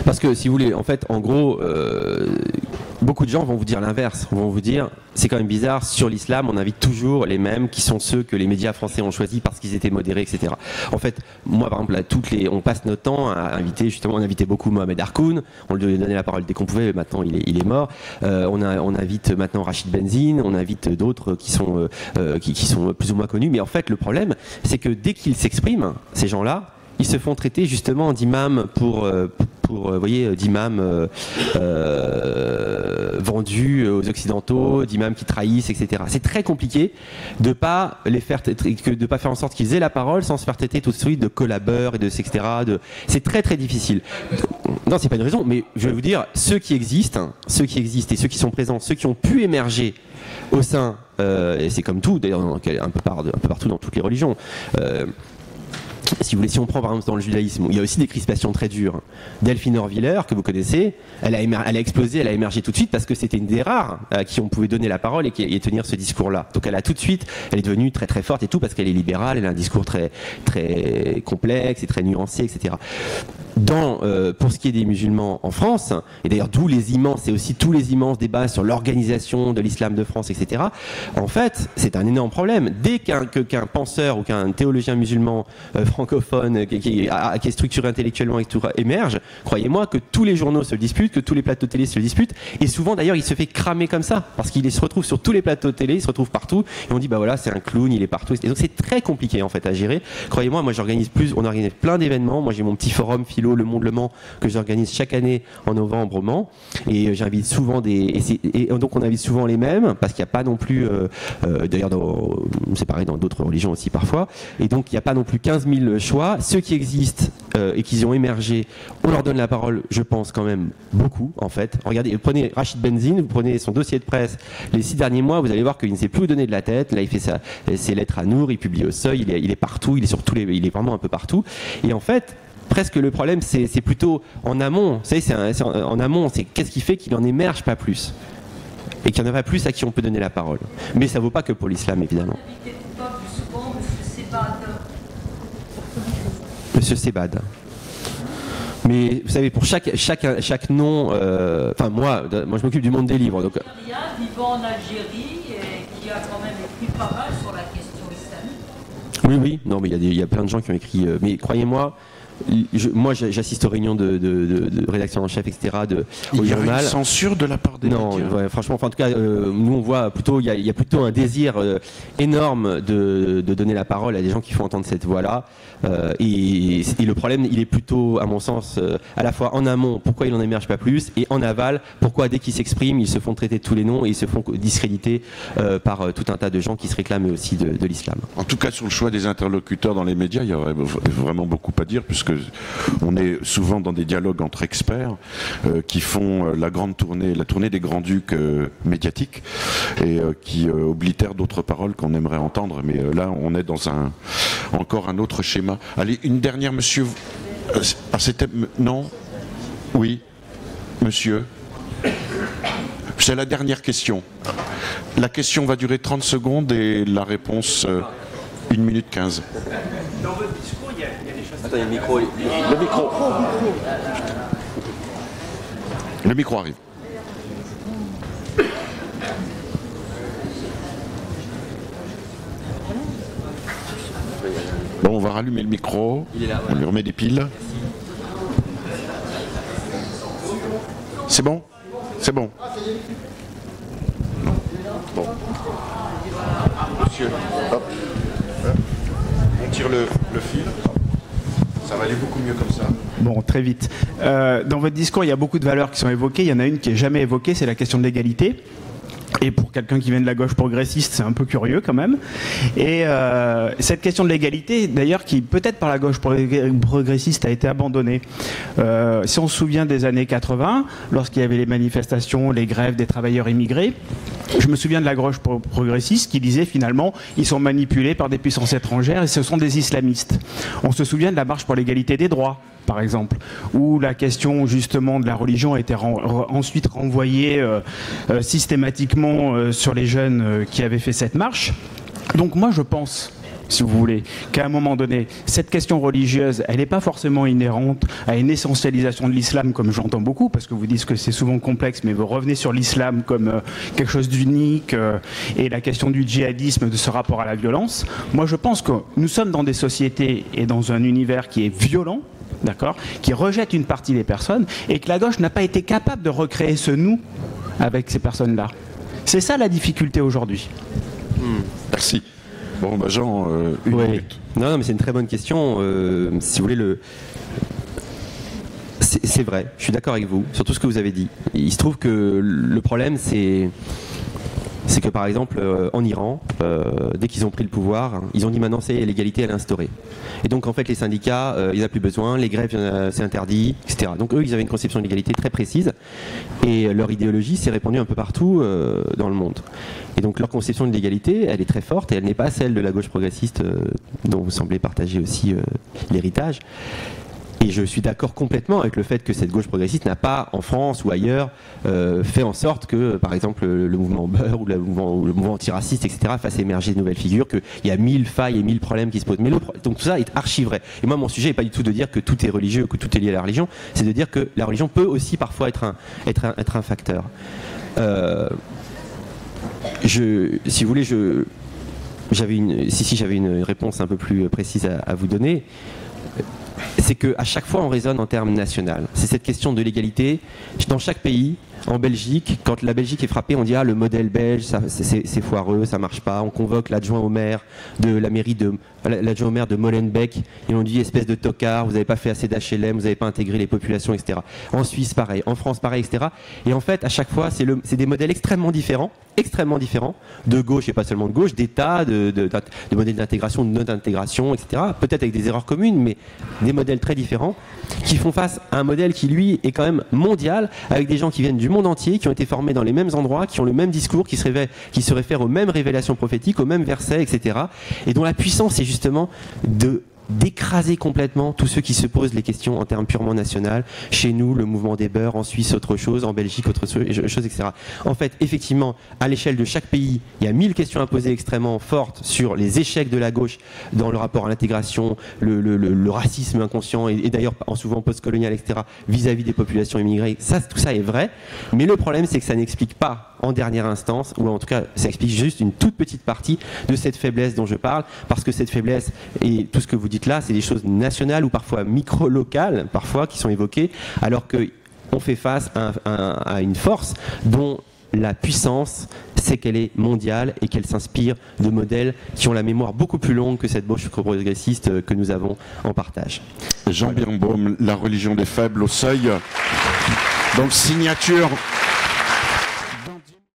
Parce que si vous voulez, en fait, en gros, beaucoup de gens vont vous dire l'inverse. Vont vous dire, c'est quand même bizarre, sur l'islam, on invite toujours les mêmes qui sont ceux que les médias français ont choisis parce qu'ils étaient modérés, etc. En fait, moi, par exemple, on passe notre temps à inviter, justement, on invitait beaucoup Mohamed Harkoun, on lui donnait la parole dès qu'on pouvait, mais maintenant il est mort. On invite maintenant Rachid Benzine, on invite d'autres qui sont plus ou moins connus. Mais en fait, le problème, c'est que dès qu'ils s'expriment, ces gens-là, ils se font traiter justement d'imams pour pour, vous voyez, d'imams vendus aux occidentaux, d'imams qui trahissent, etc. C'est très compliqué de pas les faire, de pas faire en sorte qu'ils aient la parole sans se faire traiter tout de suite de collabeurs et de etc. C'est très très difficile. Non, c'est pas une raison, mais je vais vous dire, ceux qui existent et ceux qui sont présents, ceux qui ont pu émerger au sein, et c'est comme tout, d'ailleurs un peu partout dans toutes les religions. Si vous voulez, si on prend par exemple dans le judaïsme, il y a aussi des crispations très dures. Delphine Orviller, que vous connaissez, elle a explosé, elle a émergé tout de suite parce que c'était une des rares à qui on pouvait donner la parole et tenir ce discours-là. Donc elle a tout de suite, elle est devenue très très forte et tout parce qu'elle est libérale, elle a un discours très très complexe et très nuancé, etc. Pour ce qui est des musulmans en France, et d'ailleurs d'où les immenses et aussi tous les immenses débats sur l'organisation de l'islam de France, etc. En fait, c'est un énorme problème. Dès qu'un penseur ou qu'un théologien musulman francophone qui est structuré intellectuellement et tout émerge, croyez-moi que tous les journaux se le disputent, que tous les plateaux de télé se le disputent, et souvent d'ailleurs il se fait cramer comme ça parce qu'il se retrouve sur tous les plateaux de télé, il se retrouve partout et on dit bah voilà c'est un clown, il est partout. Et donc c'est très compliqué en fait à gérer. Croyez-moi, moi on organise plein d'événements. Moi j'ai mon petit forum philo Le Monde Le Mans que j'organise chaque année en novembre au Mans et j'invite souvent et donc on invite souvent les mêmes parce qu'il n'y a pas non plus d'ailleurs c'est pareil dans d'autres religions aussi parfois, et donc il n'y a pas non plus 15 000 choix. Ceux qui existent et qui ont émergé, on leur donne la parole, je pense quand même beaucoup en fait. Regardez, vous prenez Rachid Benzine, vous prenez son dossier de presse les 6 derniers mois, vous allez voir qu'il ne sait plus où donner de la tête. Là il fait ses lettres à Nour, il publie au Seuil, il est partout, il est sur il est vraiment un peu partout. Et en fait presque le problème c'est plutôt en amont. Vous savez, en amont, c'est qu'est-ce qui fait qu'il n'en émerge pas plus et qu'il n'y en a pas plus à qui on peut donner la parole. Mais ça ne vaut pas que pour l'islam évidemment. Monsieur Sebad. Mais vous savez, pour chaque nom, enfin moi je m'occupe du monde des livres. Donc vivant en Algérie et qui a quand même écrit pas mal sur la question islamique. Oui, non mais il y a plein de gens qui ont écrit. Mais croyez-moi. Moi, j'assiste aux réunions de rédaction en chef, etc. Il y a une censure de la part des médias. Non, ouais, franchement, en tout cas, nous on voit plutôt, il y a plutôt un désir énorme de donner la parole à des gens qui font entendre cette voix-là. Et le problème, il est plutôt, à mon sens, à la fois en amont, pourquoi il n'en émerge pas plus, et en aval, pourquoi dès qu'ils s'expriment, ils se font traiter de tous les noms et ils se font discréditer par tout un tas de gens qui se réclament aussi de l'islam. En tout cas, sur le choix des interlocuteurs dans les médias, il y aurait vraiment beaucoup à dire, puisque on est souvent dans des dialogues entre experts qui font la tournée des grands-ducs médiatiques et qui oblitèrent d'autres paroles qu'on aimerait entendre. Mais là, on est dans encore un autre schéma. Allez, une dernière, monsieur. C'était... Non ? Oui ? Monsieur ? C'est la dernière question. La question va durer 30 secondes et la réponse 1 minute 15. Dans votre discours, il y a des choses... Attends, il y a le micro. Le micro arrive. Bon, on va rallumer le micro. On lui remet des piles. C'est bon ? C'est bon. Non. Bon. Monsieur, hop. On tire le fil. Ça va aller beaucoup mieux comme ça. Bon, très vite. Dans votre discours, il y a beaucoup de valeurs qui sont évoquées. Il y en a une qui n'est jamais évoquée, c'est la question de l'égalité. Et pour quelqu'un qui vient de la gauche progressiste, c'est un peu curieux quand même. Et cette question de l'égalité, d'ailleurs, qui peut-être par la gauche progressiste a été abandonnée. Si on se souvient des années 80, lorsqu'il y avait les manifestations, les grèves des travailleurs immigrés, je me souviens de la gauche progressiste qui disait finalement ils sont manipulés par des puissances étrangères et ce sont des islamistes. On se souvient de la marche pour l'égalité des droits, par exemple, où la question justement de la religion a été ensuite renvoyée systématiquement sur les jeunes qui avaient fait cette marche. Donc moi je pense, si vous voulez, qu'à un moment donné, cette question religieuse, elle n'est pas forcément inhérente à une essentialisation de l'islam, comme j'entends beaucoup, parce que vous dites que c'est souvent complexe, mais vous revenez sur l'islam comme quelque chose d'unique, et la question du djihadisme, de ce rapport à la violence. Moi je pense que nous sommes dans des sociétés et dans un univers qui est violent, d'accord, qui rejette une partie des personnes, et que la gauche n'a pas été capable de recréer ce nous avec ces personnes-là. C'est ça la difficulté aujourd'hui. Merci. Bon, bah Jean, une minute. Non, mais c'est une très bonne question. Si vous voulez, c'est vrai, je suis d'accord avec vous sur tout ce que vous avez dit. Il se trouve que le problème, c'est que par exemple en Iran, dès qu'ils ont pris le pouvoir, ils ont dit maintenant c'est l'égalité, elle est instaurée. Et donc en fait les syndicats, il n'y en a plus besoin, les grèves c'est interdit, etc. Donc eux ils avaient une conception de l'égalité très précise et leur idéologie s'est répandue un peu partout dans le monde. Et donc leur conception de l'égalité, elle est très forte et elle n'est pas celle de la gauche progressiste dont vous semblez partager aussi l'héritage. Et je suis d'accord complètement avec le fait que cette gauche progressiste n'a pas, en France ou ailleurs, fait en sorte que, par exemple, le mouvement Beurre ou le mouvement antiraciste, etc., fasse émerger de nouvelles figures, qu'il y a 1000 failles et 1000 problèmes qui se posent. Mais donc tout ça est archi vrai. Et moi, mon sujet n'est pas du tout de dire que tout est religieux, que tout est lié à la religion, c'est de dire que la religion peut aussi parfois être un facteur. Si vous voulez, j'avais une réponse un peu plus précise à vous donner. C'est qu'à chaque fois on raisonne en termes national. C'est cette question de l'égalité. Dans chaque pays, en Belgique, quand la Belgique est frappée, on dit le modèle belge, c'est foireux, ça marche pas. On convoque l'adjoint au maire de la mairie l'adjoint au maire de Molenbeek, et on dit espèce de tocard, vous n'avez pas fait assez d'HLM, vous n'avez pas intégré les populations, etc. En Suisse pareil, en France pareil, etc. Et en fait, à chaque fois, c'est des modèles extrêmement différents, de gauche et pas seulement de gauche, d'État, de modèles d'intégration, de non-intégration, etc. Peut-être avec des erreurs communes, mais des modèles très différents qui font face à un modèle qui, lui, est quand même mondial, avec des gens qui viennent du monde entier, qui ont été formés dans les mêmes endroits, qui ont le même discours, qui se réfèrent aux mêmes révélations prophétiques, aux mêmes versets, etc. Et dont la puissance est justement d'écraser complètement tous ceux qui se posent les questions en termes purement national. Chez nous, le mouvement des beurs, en Suisse, autre chose, en Belgique, autre chose, etc. En fait, effectivement, à l'échelle de chaque pays, il y a 1000 questions à poser extrêmement fortes sur les échecs de la gauche dans le rapport à l'intégration, le racisme inconscient, et d'ailleurs, souvent post-colonial, etc., vis-à-vis des populations immigrées. Tout ça est vrai, mais le problème, c'est que ça n'explique pas, en dernière instance, ou en tout cas, ça explique juste une toute petite partie de cette faiblesse dont je parle, parce que cette faiblesse, et tout ce que vous dites là, c'est des choses nationales ou parfois micro-locales, parfois, qui sont évoquées, alors qu'on fait face à une force dont la puissance, c'est qu'elle est mondiale et qu'elle s'inspire de modèles qui ont la mémoire beaucoup plus longue que cette gauche progressiste que nous avons en partage. Jean Birnbaum, La religion des faibles au seuil. Donc signature